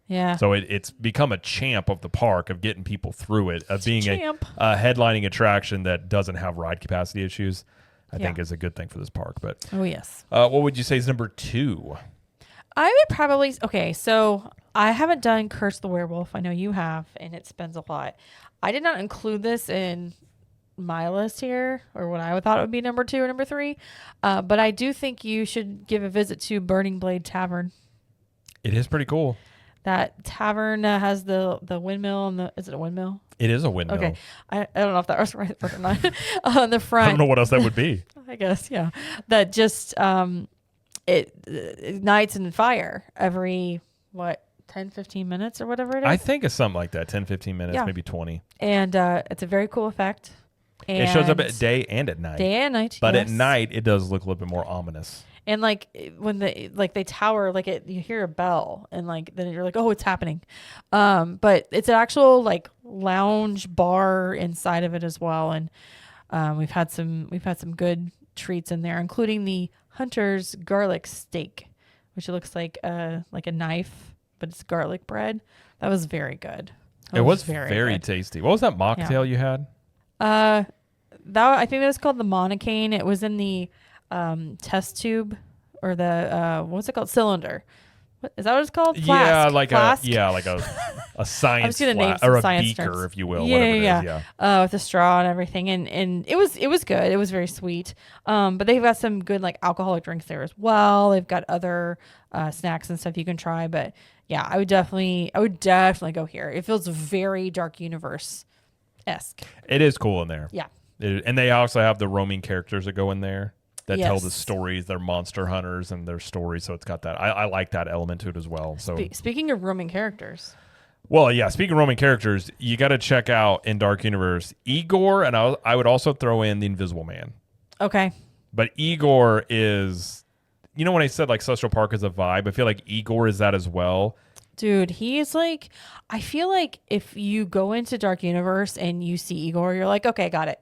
Yeah. So it's become a champ of the park, of getting people through it, of being a headlining attraction that doesn't have ride capacity issues. I think is a good thing for this park. But yes. What would you say is number 2? I would probably so I haven't done Curse the Werewolf. I know you have, and it spends a lot. I did not include this in my list here, or what I thought would be number 2 or number 3. But I do think you should give a visit to Burning Blade Tavern. It is pretty cool. That tavern has the windmill and is it a windmill? It is a windmill. Okay, I don't know if that was right or not. On the front, I don't know what else that would be. I guess that just it ignites in fire every 10-15 minutes or whatever it is. I think it's something like that, 10-15 minutes, maybe 20. And it's a very cool effect. And it shows up at day and at night. Day and night, but at night it does look a little bit more ominous. And when they tower, you hear a bell, and then you're like, oh, it's happening. But it's an actual lounge bar inside of it as well, and We've had some good treats in there, including the Hunter's garlic steak, which looks like a knife, but it's garlic bread. That was very good. It was very very good. tasty. What was that mocktail you had? That I think that was called the Monocane. It was in the test tube or the what's it called? Cylinder. What, is that what it's called? Flask. Yeah, like Flask? a science gonna name flask some or a science beaker, terms. if you will. Whatever it is. Yeah. With the straw and everything, and it was good. It was very sweet. But they've got some good like alcoholic drinks there as well. They've got other snacks and stuff you can try. But yeah, I would definitely go here. It feels very Dark Universe-esque. It is cool in there. Yeah. And they also have the roaming characters that go in there that tell the Yes. stories. They're monster hunters and their stories. So it's got that. I like that element to it as well. So Speaking of roaming characters. well, yeah. Speaking of roaming characters, you got to check out in Dark Universe Igor, and I would also throw in the Invisible Man. Okay. But Igor is, you know, when I said like Celestial Park is a vibe, I feel like Igor is that as well. Dude, he is like, I feel like if you go into Dark Universe and you see Igor, you're like, okay, got it.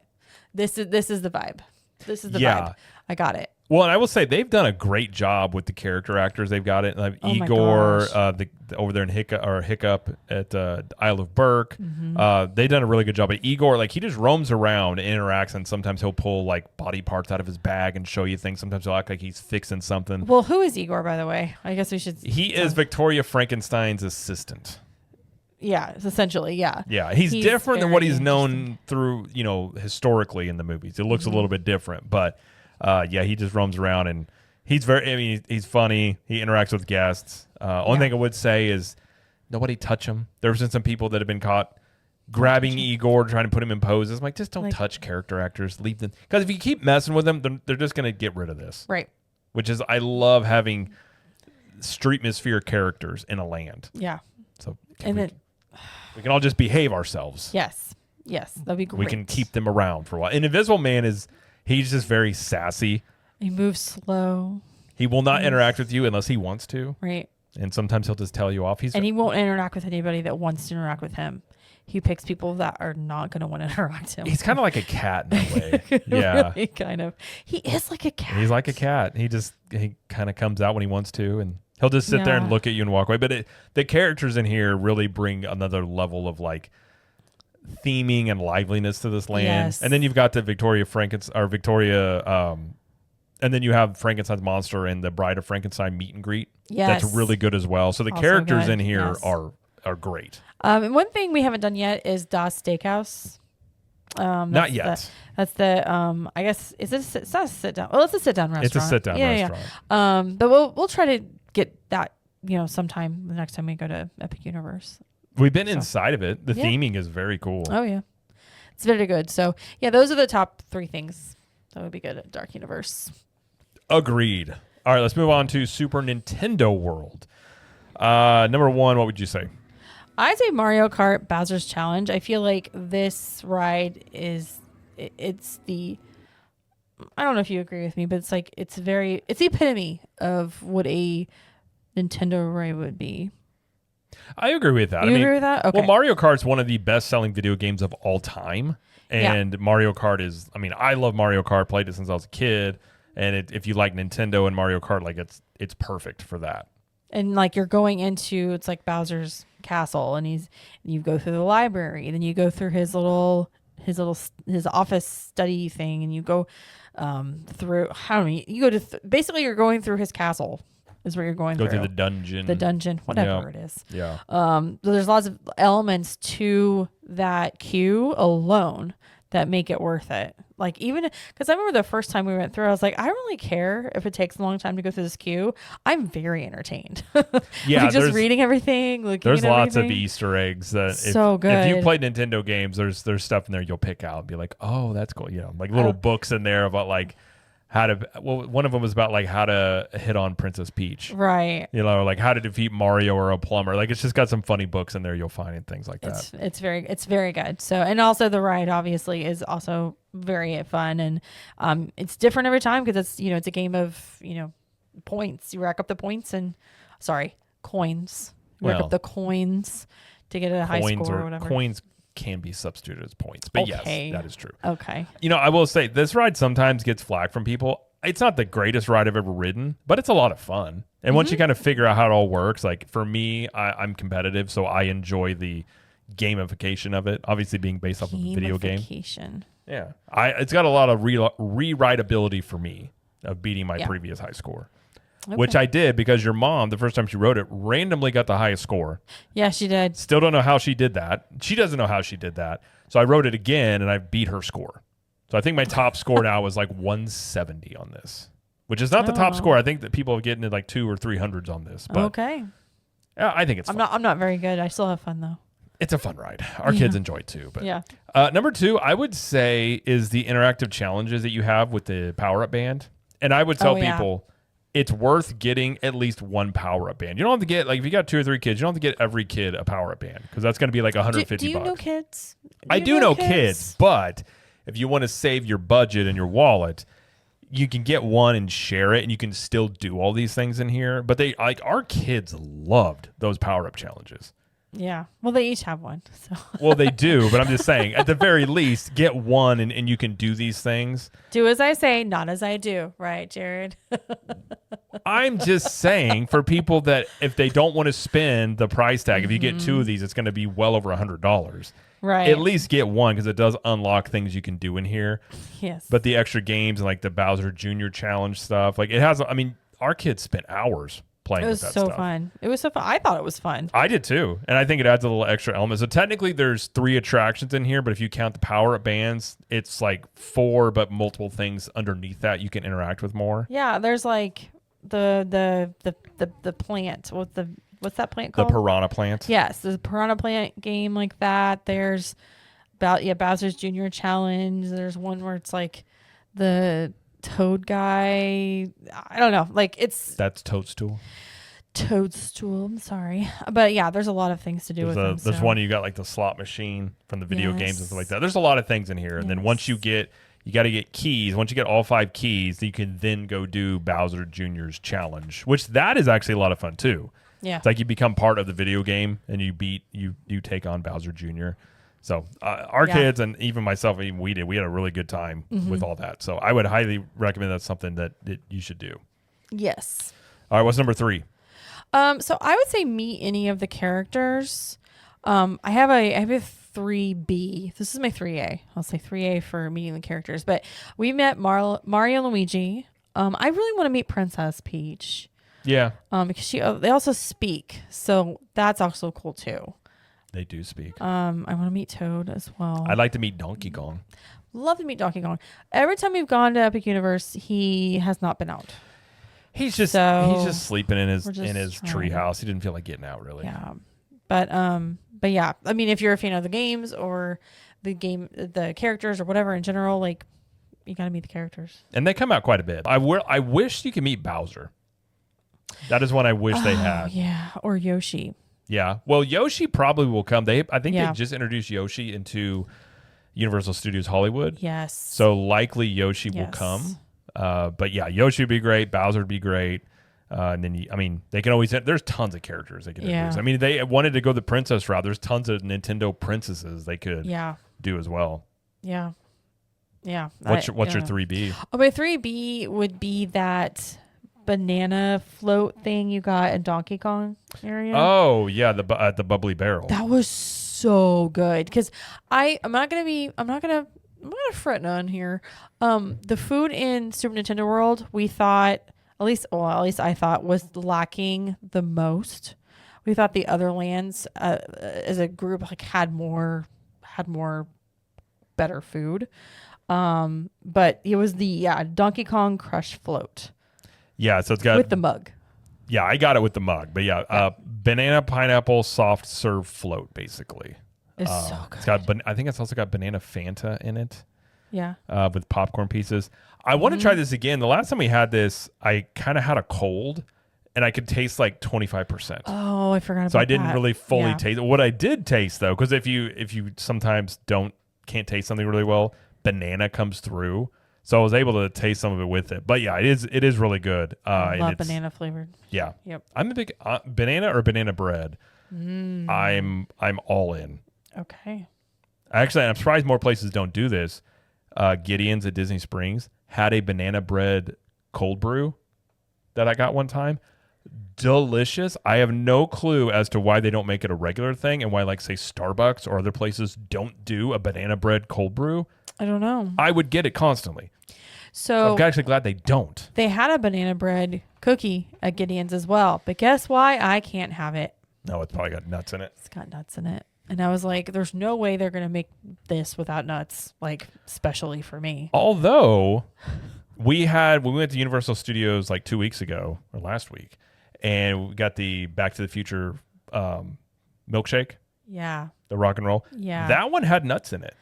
This is the vibe. This is the vibe. I got it. Well, and I will say they've done a great job with the character actors. They've got it. Like Oh my Igor, gosh. over there in Hiccup at Isle of Burke. Mm-hmm. They've done a really good job. But Igor, like he just roams around and interacts, and sometimes he'll pull like body parts out of his bag and show you things. Sometimes he'll act like he's fixing something. Well, who is Igor, by the way? I guess we should. He is Victoria Frankenstein's assistant. Yeah, essentially, yeah. Yeah, he's different than what very he's known through, you know, historically in the movies. It looks a little bit different, but yeah, he just roams around and he's he's funny. He interacts with guests. Only thing I would say is nobody touch him. There's been some people that have been caught grabbing Igor, trying to put him in poses. I'm like, just don't touch character actors. Leave them. Because if you keep messing with them, they're just going to get rid of this. Right. Which is, I love having streetmosphere characters in a land. Yeah. So And then, we can all just behave ourselves. yes, that'd be great. We can keep them around for a while. And Invisible Man he's just very sassy. He moves slow. He will not interact with you unless he wants to. Right. And sometimes he'll just tell you off. And he won't interact with anybody that wants to interact with him. He picks people that are not going to want to interact with him. He's kind of like a cat in a way. Yeah. Really, kind of. He is like a cat. He's like a cat. He kind of comes out when he wants to, and he'll just sit there and look at you and walk away. But the characters in here really bring another level of like theming and liveliness to this land. Yes. And then you've got the and then you have Frankenstein's monster and the Bride of Frankenstein meet and greet. Yes. That's really good as well. So the Also characters good, in here yes. are great. And one thing we haven't done yet is Das Steakhouse. Not yet. That's the I guess it's not a sit down. Well, it's a sit down restaurant. It's a sit down restaurant. Yeah. But we'll try to get that sometime the next time we go to Epic Universe. We've been inside of it. The Yeah. theming is very cool. Oh yeah, it's very good. So yeah, those are the top 3 things that would be good at Dark Universe. Agreed. All right, let's move on to Super Nintendo World. Number 1, what would you say? I'd say Mario Kart Bowser's Challenge. I feel like this ride it's the, I don't know if you agree with me, but it's the epitome of what a Nintendo ride would be. I agree with that. You agree with that? Okay. Well, Mario Kart's one of the best-selling video games of all time. And Mario Kart is, I love Mario Kart, played it since I was a kid. And if you like Nintendo and Mario Kart, like it's perfect for that. And like you're going into, it's like Bowser's castle, and you go through the library, then you go through his office study thing, and you go through basically you're going through his castle is what you're going through. Go through the dungeon. Whatever it is. Yeah. So there's lots of elements to that queue alone that make it worth it. Like even because I remember the first time we went through, I was like, I don't really care if it takes a long time to go through this queue. I'm very entertained. Yeah, like just reading everything, looking. There's at lots of everything. Easter eggs that So good. If you play Nintendo games, there's stuff in there you'll pick out and be like, oh, that's cool. Like little books in there about like one of them was about like how to hit on Princess Peach. Right. Or like how to defeat Mario or a plumber. Like it's just got some funny books in there you'll find and things like that. It's very good. So, and also the ride obviously is also very fun, and it's different every time because it's a game of points. You rack up the points coins. You rack up the coins to get a high score or whatever. Coins can be substituted as points. But Okay. yes, that is true. Okay. I will say this ride sometimes gets flack from people. It's not the greatest ride I've ever ridden, but it's a lot of fun. And once you kind of figure out how it all works, like for me, I'm competitive, so I enjoy the gamification of it. Obviously, being based off of a video game. Yeah, it's got a lot of rewritability for me of beating my previous high score, which I did because your mom, the first time she wrote it, randomly got the highest score. Yeah, she did. Still don't know how she did that. She doesn't know how she did that. So I wrote it again, and I beat her score. So I think my top score now is like 170 on this, which is not the top score. I think that people are getting like 200 or 300s on this. But okay. I think it's fun. I'm not very good. I still have fun though. It's a fun ride. Our kids enjoy it too. But yeah. Number 2, I would say, is the interactive challenges that you have with the power-up band. And I would tell people it's worth getting at least one power-up band. You don't have to get, like, if you got 2 or 3 kids, you don't have to get every kid a power-up band because that's going to be like $150. Do you know kids? I do know kids, but if you want to save your budget and your wallet, you can get one and share it, and you can still do all these things in here. But our kids loved those power-up challenges. Yeah. Well, they each have one. So. Well, they do, but I'm just saying, at the very least, get one and you can do these things. Do as I say, not as I do. Right, Jared? I'm just saying, for people that if they don't want to spend the price tag, if you get 2 of these, it's going to be well over $100. Right. At least get one because it does unlock things you can do in here. Yes. But the extra games and like the Bowser Jr. Challenge stuff, like it has, I mean, our kids spent hours playing with that stuff. It was so fun. It was so fun. I thought it was fun. I did too. And I think it adds a little extra element. So technically there's 3 attractions in here, but if you count the power-up bands, it's like 4, but multiple things underneath that you can interact with more. Yeah, there's like the plant. What's that plant called? The piranha plant. Yes, there's a piranha plant game like that. There's Bowser's Jr. Challenge. There's one where it's like the Toad guy. I don't know. Like That's Toadstool. I'm sorry, but yeah, there's a lot of things to do with them. There's one you got like the slot machine from the video games and stuff like that. There's a lot of things in here, and then once you got to get keys. Once you get all 5 keys, you can then go do Bowser Jr.'s challenge, which that is actually a lot of fun too. Yeah, it's like you become part of the video game and you take on Bowser Jr. So our kids and even myself, we had a really good time with all that. So I would highly recommend that's something that you should do. Yes. All right, what's number 3? So I would say meet any of the characters. I have a 3B. This is my 3A. I'll say 3A for meeting the characters. But we met Mario and Luigi. I really want to meet Princess Peach. Yeah. Because they also speak, so that's also cool too. They do speak. I want to meet Toad as well. I'd like to meet Donkey Kong. Love to meet Donkey Kong. Every time we've gone to Epic Universe, he has not been out. He's just sleeping in his tree house. He didn't feel like getting out really. Yeah. But yeah, I mean, if you're a fan of the games or the characters or whatever in general, like you got to meet the characters. And they come out quite a bit. I wish you could meet Bowser. That is one I wish they had. Yeah, or Yoshi. Yeah. Well, Yoshi probably will come. I think they just introduced Yoshi into Universal Studios Hollywood. Yes. So likely Yoshi will come. But yeah, Yoshi would be great. Bowser would be great. And then, they can always, there's tons of characters they can introduce. I mean, they wanted to go the princess route. There's tons of Nintendo princesses they could do as well. Yeah. Yeah. What's your 3B? Oh, my 3B would be that banana float thing you got in Donkey Kong area. Oh yeah, the bubbly barrel. That was so good because I'm not gonna fret on here. The food in Super Nintendo World we thought at least I thought was lacking the most. We thought the other lands as a group like had more better food. But it was the Donkey Kong Crush float. Yeah, so it's got with the mug. Yeah, I got it with the mug, but banana pineapple soft serve float basically. It's so good. It's got I think it's also got banana Fanta in it. Yeah. With popcorn pieces. I want to try this again. The last time we had this, I kind of had a cold and I could taste like 25%. Oh, I forgot about that. So I didn't really fully taste it. What I did taste though, because if you sometimes can't taste something really well, banana comes through. So I was able to taste some of it with it. But yeah, it is really good. I love banana flavored. Yeah. Yep. I'm a big banana or banana bread. I'm all in. Okay. Actually, I'm surprised more places don't do this. Gideon's at Disney Springs had a banana bread cold brew that I got one time. Delicious. I have no clue as to why they don't make it a regular thing and why, like, say, Starbucks or other places don't do a banana bread cold brew. I don't know. I would get it constantly. So I'm actually glad they don't. they had a banana bread cookie at Gideon's as well. But guess why? I can't have it. No, it's probably got nuts in it. It's got nuts in it. And I was like, there's no way they're going to make this without nuts, like, specially for me. Although we went to Universal Studios like 2 weeks ago or last week, and we got the Back to the Future milkshake, Yeah. the rock and roll. Yeah. That one had nuts in it.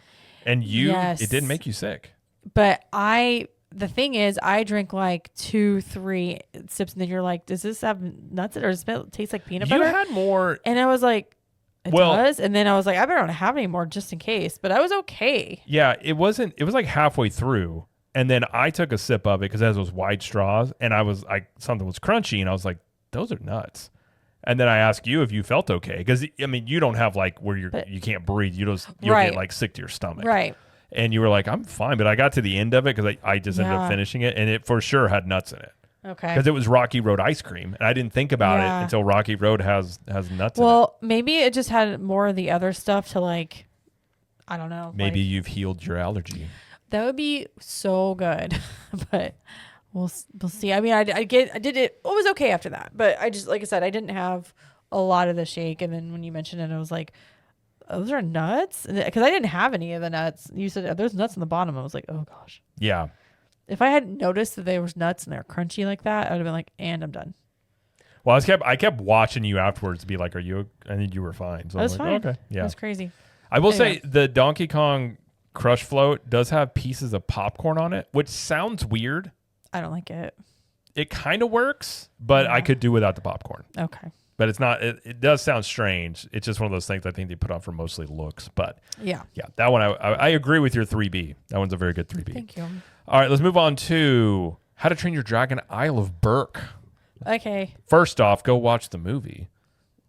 And Yes. it didn't make you sick. But the thing is, I drink like 2-3 sips, and then you're like, does this have nuts in it, or does it taste like peanut butter? You had more. And I was like, it Well- does. And then I was like, I better not have any more just in case. But I was okay. Yeah, it was like halfway through. And then I took a sip of it because it has those wide straws, and something was crunchy, and I was like, those are nuts. And then I asked you if you felt okay, because I mean, you don't have like where you can't breathe. You'll Right. get like sick to your stomach, Right. And you were like, I'm fine, but I got to the end of it because I just ended up Yeah. finishing it, and it for sure had nuts in it Okay. because it was Rocky Road ice cream, and I didn't think about Yeah. it until Rocky Road has nuts in it. Well, maybe it just had more of the other stuff to, like, I don't know. Maybe like, you've healed your allergy. that would be so good. But we'll see. I mean, I did it. It was okay after that. But I just, like I said, I didn't have a lot of the shake. And then when you mentioned it, I was like, those are nuts? Because I didn't have any of the nuts. You said there's nuts on the bottom. I was like, oh gosh. Yeah. If I hadn't noticed that there was nuts and they're crunchy like that, I would have been like, and I'm done. Well, I kept watching you afterwards to be like, are you? I think you were fine. So I was I'm fine. like, okay, yeah. That's crazy. I will Anyway. say the Donkey Kong Crush Float does have pieces of popcorn on it, which sounds weird. I don't like it. It kind of works, but I Yeah. could do without the popcorn. Okay. But it's not. It does sound strange. It's just one of those things I think they put on for mostly looks. But Yeah. yeah, that one I agree with your 3B. That one's a very good 3B. Thank you. All right, let's move on to How to Train Your Dragon Isle of Berk. Okay. First off, go watch the movie,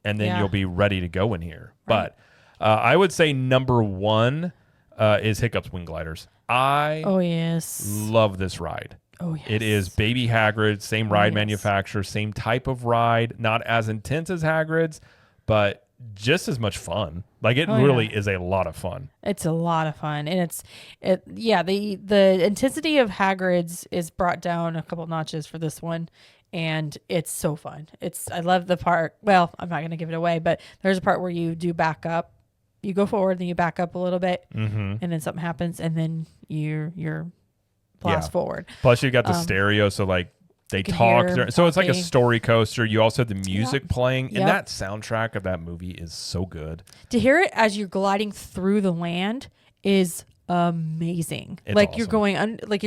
and then Yeah. you'll be ready to go in here. Right. But I would say number one is Hiccup's Wing Gliders. I Oh, yes. love this ride. Oh, yes. It is Baby Hagrid, same ride yes. manufacturer, same type of ride, not as intense as Hagrid's, but just as much fun. Like it Oh, really yeah. is a lot of fun. It's a lot of fun, and the intensity of Hagrid's is brought down a couple notches for this one, and it's so fun. I love the part. Well, I'm not going to give it away, but there's a part where you do back up. You go forward, then you back up a little bit, and then something happens, and then you're blast Yeah. forward. Plus, you got the stereo, so like they can talk. hear So it's like a talking. story coaster. You also have the music playing, and Yep. that soundtrack of that movie is so good. To hear it as you're gliding through the land is amazing. It's like awesome. you're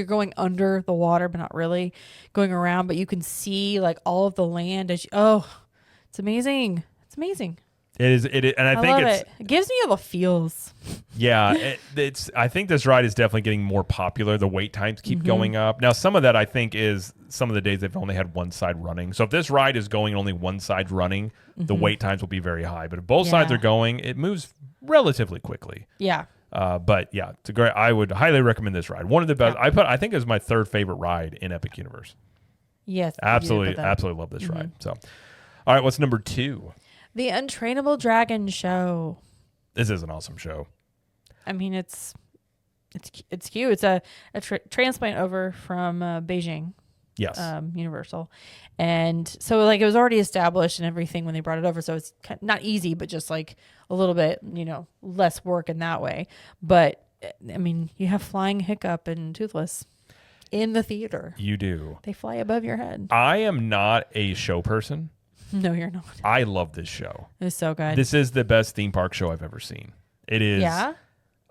going under the water, but not really going around. But you can see like all of the land as it's amazing. It's amazing. It is, and I think love it's it. It gives me all the feels. yeah. It's. I think this ride is definitely getting more popular. The wait times keep Mm-hmm. going up. Now, some of that I think is some of the days they've only had one side running. So if this ride is going only one side running, the wait times will be very high. But if both sides Yeah. are going, it moves relatively quickly. Yeah. But yeah, it's a great. I would highly recommend this ride. One of the best. I think it was my third favorite ride in Epic Universe. Yes. you did Absolutely, put that. absolutely love this ride. So, all right, what's number 2? The Untrainable Dragon Show. This is an awesome show. I mean, it's cute. It's a transplant over from Beijing. Yes. Universal, and so like it was already established and everything when they brought it over, so it's not easy, but just like a little bit, less work in that way. But I mean, you have flying Hiccup and Toothless in the theater. You do. They fly above your head. I am not a show person. No, you're not. I love this show. It's so good. This is the best theme park show I've ever seen. It is. Yeah.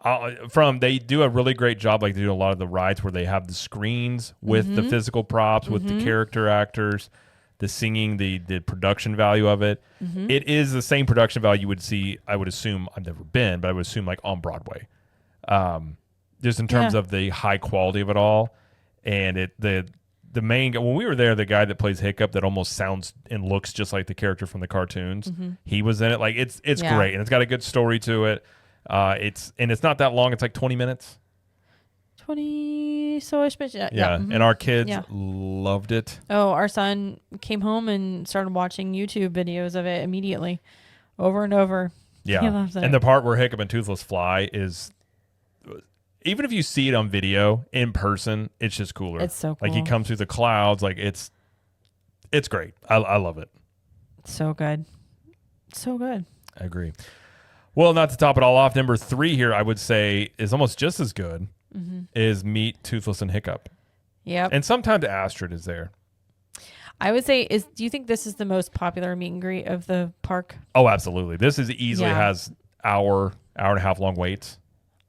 They do a really great job, like they do a lot of the rides where they have the screens with the physical props, with the character actors, the singing, the production value of it. It is the same production value you would see. I would assume, I've never been, but I would assume like on Broadway, just in terms Yeah. of the high quality of it all. And the main guy, when we were there, the guy that plays Hiccup that almost sounds and looks just like the character from the cartoons, he was in it. Like it's Yeah. great, and it's got a good story to it. It's not that long. It's like 20 minutes. 20 so-ish minutes. Yeah. Yeah. Mhm. And our kids Yeah. loved it. Oh, our son came home and started watching YouTube videos of it immediately, over and over. Yeah. He loves it. And the part where Hiccup and Toothless fly is, even if you see it on video, in person, it's just cooler. It's so cool. Like he comes through the clouds. Like it's great. I love it. So good. So good. I agree. Well, not to top it all off, number 3 here, I would say, is almost just as good, is Meet Toothless and Hiccup. Yep. And sometimes Astrid is there. I would say, do you think this is the most popular meet and greet of the park? Oh, absolutely. This is easily has hour and a half long waits.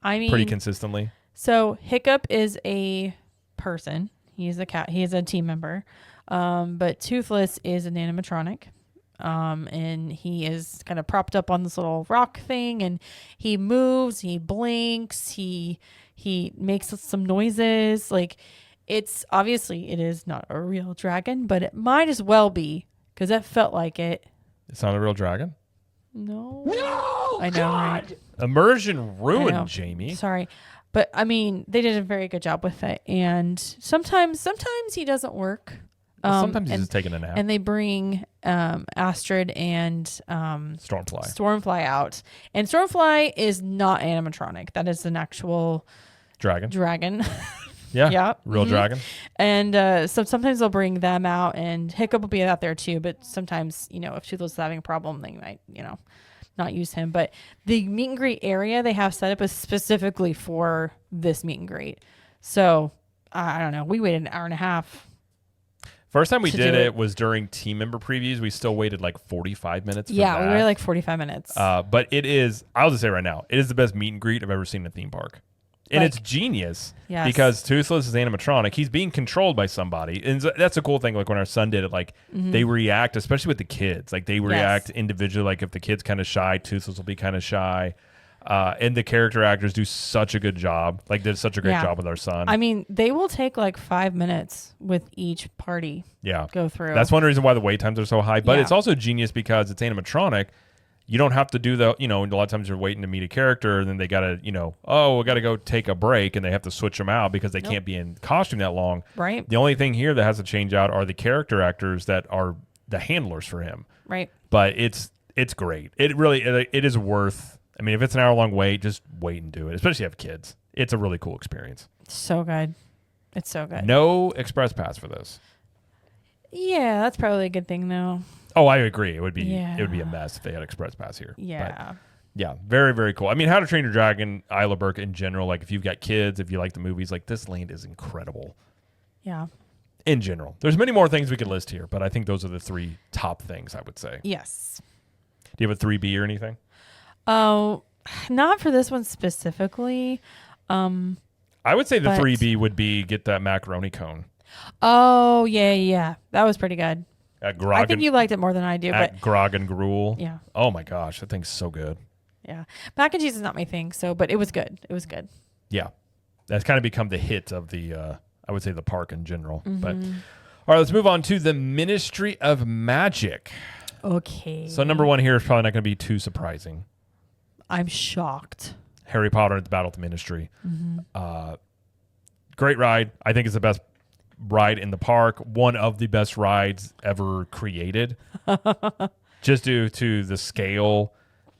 I mean, pretty consistently. So Hiccup is a person. He's a cat. He is a team member. But Toothless is an animatronic. And he is kind of propped up on this little rock thing, and he moves, he blinks, he makes some noises. Like, it's obviously it is not a real dragon, but it might as well be, because that felt like it. It's not a real dragon? No, I know, right? Immersion ruined, Jamie. Sorry. But I mean, they did a very good job with it, and sometimes he doesn't work. Sometimes he's just taking a nap. And they bring Astrid and Stormfly out. And Stormfly is not animatronic. That is an actual dragon. Yeah. Yeah. Real dragon. And so sometimes they'll bring them out, and Hiccup will be out there too. But sometimes, if Toothless is having a problem, they might, not use him. But the meet and greet area they have set up is specifically for this meet and greet. So I don't know. We waited an hour and a half. First time we did it was during team member previews. We still waited like 45 minutes. We waited like 45 minutes. But it is, I'll just say right now, it is the best meet and greet I've ever seen in a theme park. And it's genius because Toothless is animatronic. He's being controlled by somebody. And that's a cool thing. Like when our son did it, like they react, especially with the kids. Like they react individually. Like if the kid's kind of shy, Toothless will be kind of shy. And the character actors do such a good job. Like did such a great job with our son. I mean, they will take like 5 minutes with each party. Go through. That's one reason why the wait times are so high. But it's also genius because it's animatronic. You don't have to do a lot of times you're waiting to meet a character and then they got to, we got to go take a break and they have to switch them out because they can't be in costume that long. Right. The only thing here that has to change out are the character actors that are the handlers for him. Right. But it's great. It is worth, I mean, if it's an hour-long wait, just wait and do it, especially if you have kids. It's a really cool experience. So good. It's so good. No express pass for this. Yeah, that's probably a good thing, though. Oh, I agree. It would be a mess if they had express pass here. Yeah. But yeah, very, very cool. I mean, How to Train Your Dragon, Isla Burke in general, like if you've got kids, if you like the movies, like this land is incredible. Yeah. In general. There's many more things we could list here, but I think those are the 3 top things I would say. Yes. Do you have a 3B or anything? Oh, not for this one specifically. I would say the 3B would be get that macaroni cone. Oh, yeah. That was pretty good. At Grog I think you liked it more than I do. At but Grog and Gruel. Yeah. Oh my gosh, that thing's so good. Yeah. Mac and cheese is not my thing, but it was good. It was good. Yeah. That's kind of become the hit of the, I would say the park in general. But all right, let's move on to the Ministry of Magic. Okay. So number 1 here is probably not going to be too surprising. I'm shocked. Harry Potter at the Battle of the Ministry. Great ride. I think it's the best ride in the park. One of the best rides ever created. Just due to the scale,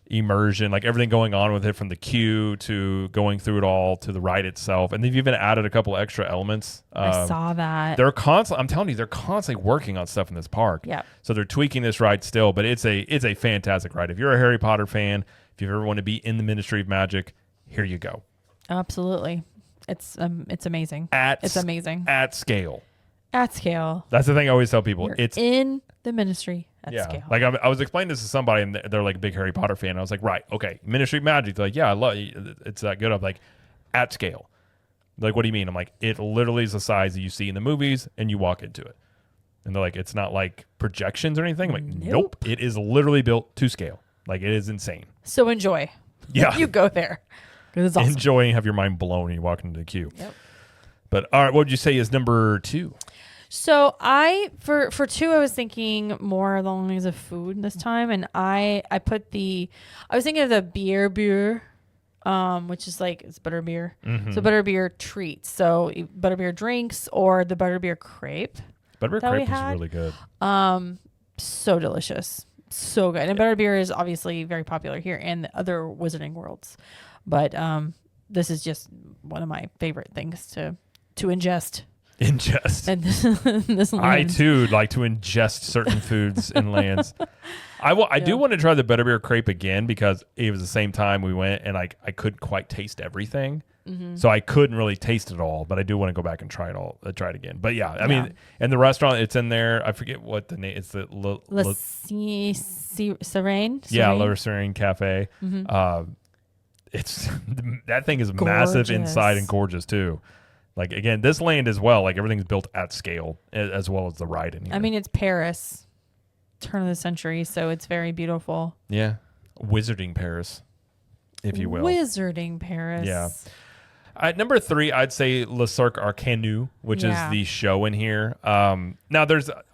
immersion, like everything going on with it from the queue to going through it all to the ride itself. And they've even added a couple extra elements. I saw that. I'm telling you, they're constantly working on stuff in this park. Yeah. So they're tweaking this ride still, but it's a fantastic ride. If you're a Harry Potter fan, if you ever want to be in the Ministry of Magic, here you go. Absolutely. It's amazing. It's amazing. At scale. At scale. That's the thing I always tell people. It's in the ministry at scale. Like I was explaining this to somebody and they're like a big Harry Potter fan. I was like, right, okay, Ministry of Magic. They're like, yeah, I love it. It's that good. I'm like, at scale. They're like, what do you mean? I'm like, it literally is the size that you see in the movies and you walk into it. And they're like, it's not like projections or anything. I'm like, nope. It is literally built to scale. Like it is insane. So enjoy. Yeah. You go there. It's awesome. Enjoy and have your mind blown when you walk into the queue. Yep. But all right, what would you say is number 2? So for 2, I was thinking more along the lines of food this time, and I was thinking of the beer which is like it's butterbeer. Mm-hmm. So butterbeer treats. So butterbeer drinks or the butterbeer crepe. Butterbeer that we crepe is had. really good. So delicious. So good. And butterbeer is obviously very popular here and the other Wizarding Worlds. But this is just one of my favorite things to ingest. Ingest. And this land. I too like to ingest certain foods and lands. I do want to try the butterbeer crepe again because it was the same time we went and I couldn't quite taste everything. Mm-hmm. So I couldn't really taste it all, but I do want to go back and try it again. But yeah, I mean, and the restaurant, it's in there. I forget what the name. It's the Serene. Yeah, Le Serene Cafe. Mm-hmm. It's that thing is massive inside and gorgeous too. Like again, this land as well. Like everything's built at scale as well as the ride in here. I mean, it's Paris, turn of the century, so it's very beautiful. Yeah, Wizarding Paris, if you will. Wizarding Paris. Yeah. At number 3, I'd say Le Cirque Arcanu, which is the show in here. Now,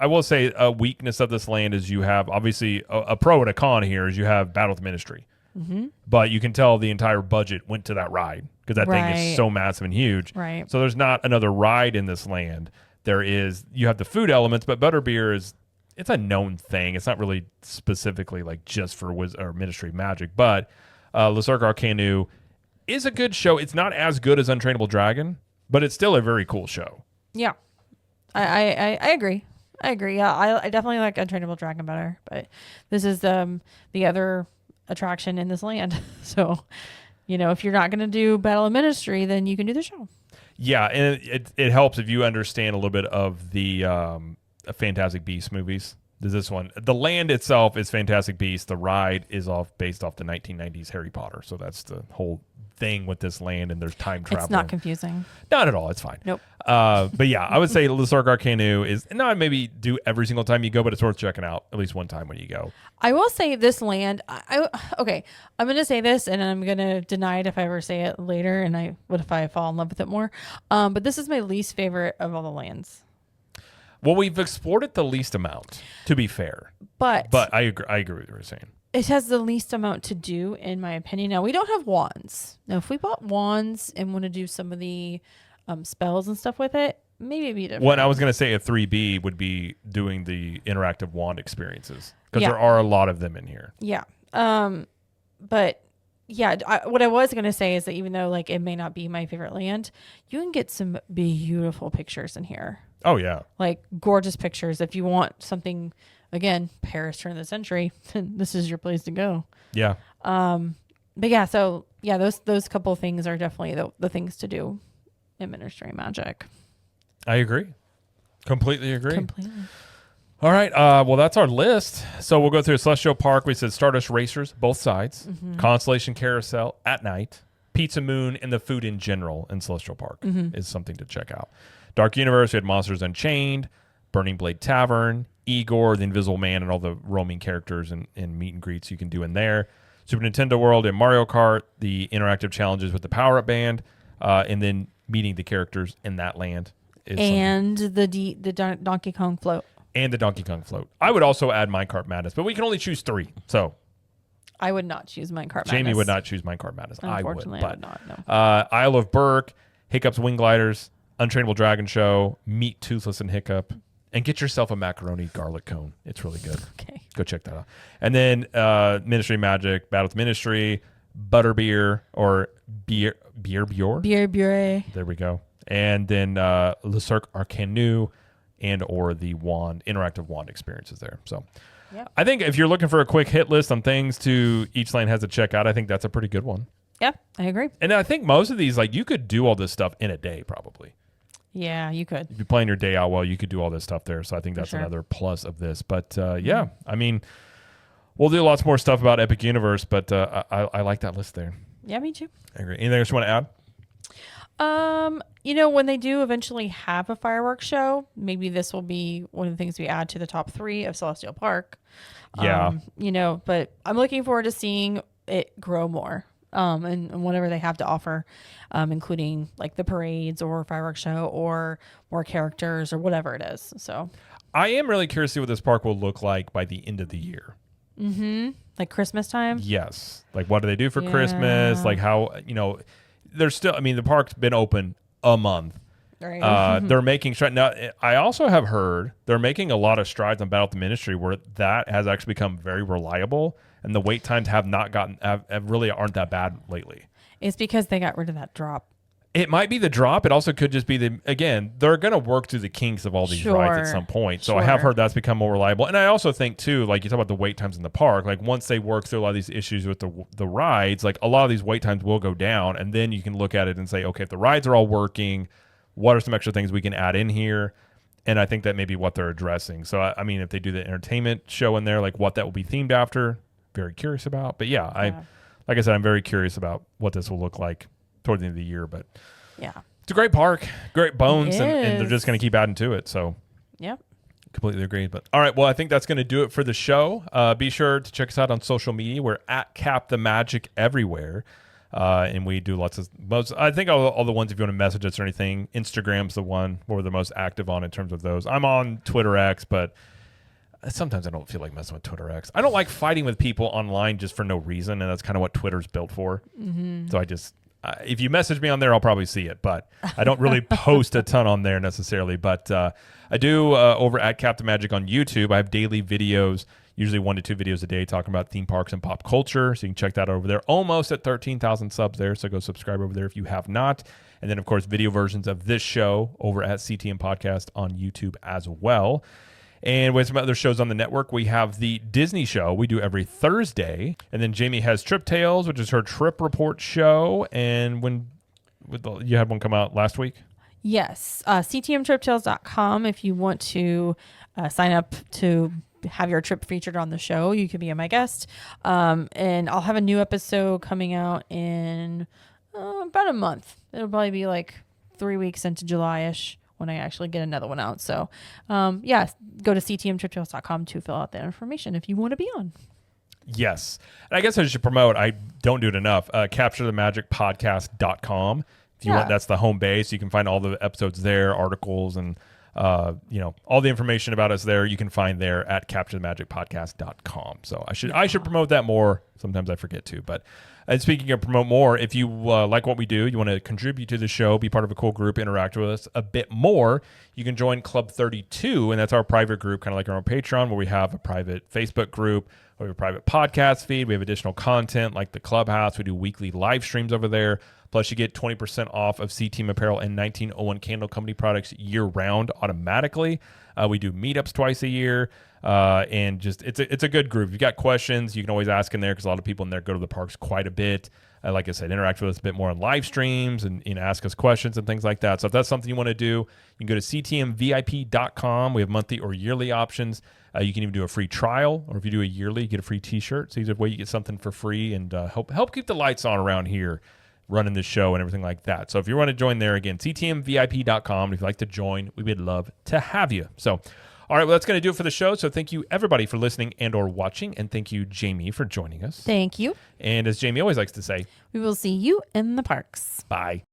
I will say a weakness of this land is you have, obviously, a pro and a con here is you have Battle with Ministry. Mm-hmm. But you can tell the entire budget went to that ride because that thing is so massive and huge. Right. So there's not another ride in this land. You have the food elements, but butterbeer it's a known thing. It's not really specifically like just for Ministry Magic, but Le Cirque Arcanu is a good show. It's not as good as Untrainable Dragon, but it's still a very cool show. Yeah, I agree. Yeah, I definitely like Untrainable Dragon better, but this is the other attraction in this land. So, if you're not going to do Battle of Ministry, then you can do the show. Yeah, and it helps if you understand a little bit of the Fantastic Beasts movies. This one, the land itself is Fantastic Beasts. The ride is based off the 1990s Harry Potter. So that's the whole thing with this land, and there's time travel. It's not confusing. Not at all. It's fine. Nope. But yeah, I would say Le Cirque Arcanu is not maybe do every single time you go, but it's worth checking out at least one time when you go. I will say this land. Okay, I'm going to say this, and I'm going to deny it if I ever say it later. And what if I fall in love with it more? But this is my least favorite of all the lands. Well, we've explored it the least amount, to be fair. But I agree with what you're saying. It has the least amount to do, in my opinion. Now, we don't have wands. Now, if we bought wands and want to do some of the spells and stuff with it, maybe it'd be different. What I was going to say a 3B would be doing the interactive wand experiences, because there are a lot of them in here. Yeah. But yeah, what I was going to say is that even though like it may not be my favorite land, you can get some beautiful pictures in here. Oh, yeah. Like gorgeous pictures. If you want something, again, Paris turn of the century, this is your place to go. Yeah. But yeah, so yeah, those couple of things are definitely the things to do in Ministry Magic. I agree. Completely agree. Completely. All right. Well, that's our list. So we'll go through Celestial Park. We said Stardust Racers, both sides. Mm-hmm. Constellation Carousel at night. Pizza Moon, and the food in general in Celestial Park is something to check out. Dark Universe, we had Monsters Unchained, Burning Blade Tavern, Igor, the Invisible Man, and all the roaming characters and meet and greets you can do in there. Super Nintendo World and Mario Kart, the interactive challenges with the Power-Up Band, and then meeting the characters in that land. And the Donkey Kong float. And the Donkey Kong float. I would also add Minecart Madness, but we can only choose 3. So I would not choose Minecart Madness. Jamie would not choose Minecart Madness. Unfortunately, I would not. No. Isle of Berk, Hiccup's Wing Gliders, Untrainable Dragon Show, Meet Toothless and Hiccup, and get yourself a macaroni garlic cone. It's really good. Okay. Go check that out. And then Ministry Magic, Battle with Ministry, Butterbeer, or Beer Bure. There we go. And then Le Cirque Arcanu, and or the interactive wand experiences there. So I think if you're looking for a quick hit list on things each lane has to check out, I think that's a pretty good one. Yeah, I agree. And I think most of these, like, you could do all this stuff in a day probably. Yeah, you could. If you're playing your day out well, you could do all this stuff there. So I think that's another plus of this. But yeah, I mean, we'll do lots more stuff about Epic Universe, but I like that list there. Yeah, me too. I agree. Anything else you want to add? When they do eventually have a fireworks show, maybe this will be one of the things we add to the top 3 of Celestial Park. Yeah. But I'm looking forward to seeing it grow more. And whatever they have to offer, including like the parades or fireworks show or more characters or whatever it is. So I am really curious to see what this park will look like by the end of the year. Like Christmas time. Yes. Like, what do they do for Christmas? Like, how, there's still, I mean, the park's been open a month. Right. They're making strides. Now, I also have heard they're making a lot of strides on Battle at the Ministry where that has actually become very reliable, and the wait times have not gotten, have really aren't that bad lately. It's because they got rid of that drop. It might be the drop. It also could just be they're going to work through the kinks of all these rides at some point. So I have heard that's become more reliable. And I also think too, like you talk about the wait times in the park, like once they work through a lot of these issues with the rides, like a lot of these wait times will go down. And then you can look at it and say, okay, if the rides are all working, what are some extra things we can add in here? And I think that may be what they're addressing. So, I mean, if they do the entertainment show in there, like what that will be themed after, very curious about. But yeah, like I said, I'm very curious about what this will look like toward the end of the year. But yeah, it's a great park, great bones, and they're just going to keep adding to it. So yep. Completely agree. But all right, well, I think that's going to do it for the show. Be sure to check us out on social media. We're at Cap the Magic everywhere. And we do lots of I think all the ones, if you want to message us or anything, Instagram's the one we're the most active on in terms of those. I'm on Twitter X, but sometimes I don't feel like messing with Twitter X. I don't like fighting with people online just for no reason, and that's kind of what Twitter's built for. So I just, if you message me on there, I'll probably see it, but I don't really post a ton on there necessarily. But I do over at Captain Magic on YouTube. I have daily videos, usually 1 to 2 videos a day talking about theme parks and pop culture. So you can check that out over there. Almost at 13,000 subs there. So go subscribe over there if you have not. And then, of course, video versions of this show over at CTM Podcast on YouTube as well. And with some other shows on the network, we have the Disney show we do every Thursday. And then Jamie has Trip Tales, which is her trip report show. And you had one come out last week? Yes. CTMTripTales.com. If you want to sign up to have your trip featured on the show, you can be my guest. And I'll have a new episode coming out in about a month. It'll probably be like 3 weeks into July-ish when I actually get another one out. So, go to ctmtriptales.com to fill out that information if you want to be on. Yes. And I guess I should promote, I don't do it enough, capturethemagicpodcast.com. If you want, that's the home base. You can find all the episodes there, articles, and all the information about us there. You can find there at capturethemagicpodcast.com. So I should promote that more. Sometimes I forget to, but and speaking of promote more, if you like what we do, you want to contribute to the show, be part of a cool group, interact with us a bit more, you can join Club 32, and that's our private group, kind of like our own Patreon, where we have a private Facebook group, we have a private podcast feed, we have additional content like the Clubhouse, we do weekly live streams over there, plus you get 20% off of C-Team Apparel and 1901 Candle Company products year-round automatically. We do meetups twice a year. And just it's a good group. If you've got questions, you can always ask in there because a lot of people in there go to the parks quite a bit. Like I said, interact with us a bit more on live streams and ask us questions and things like that. So if that's something you want to do, you can go to ctmvip.com. We have monthly or yearly options. You can even do a free trial, or if you do a yearly, you get a free t-shirt. So either way, you get something for free and help keep the lights on around here running this show and everything like that. So if you want to join there, again, ctmvip.com. If you'd like to join, we would love to have you. So all right, well, that's going to do it for the show. So thank you, everybody, for listening and or watching. And thank you, Jamie, for joining us. Thank you. And as Jamie always likes to say, we will see you in the parks. Bye.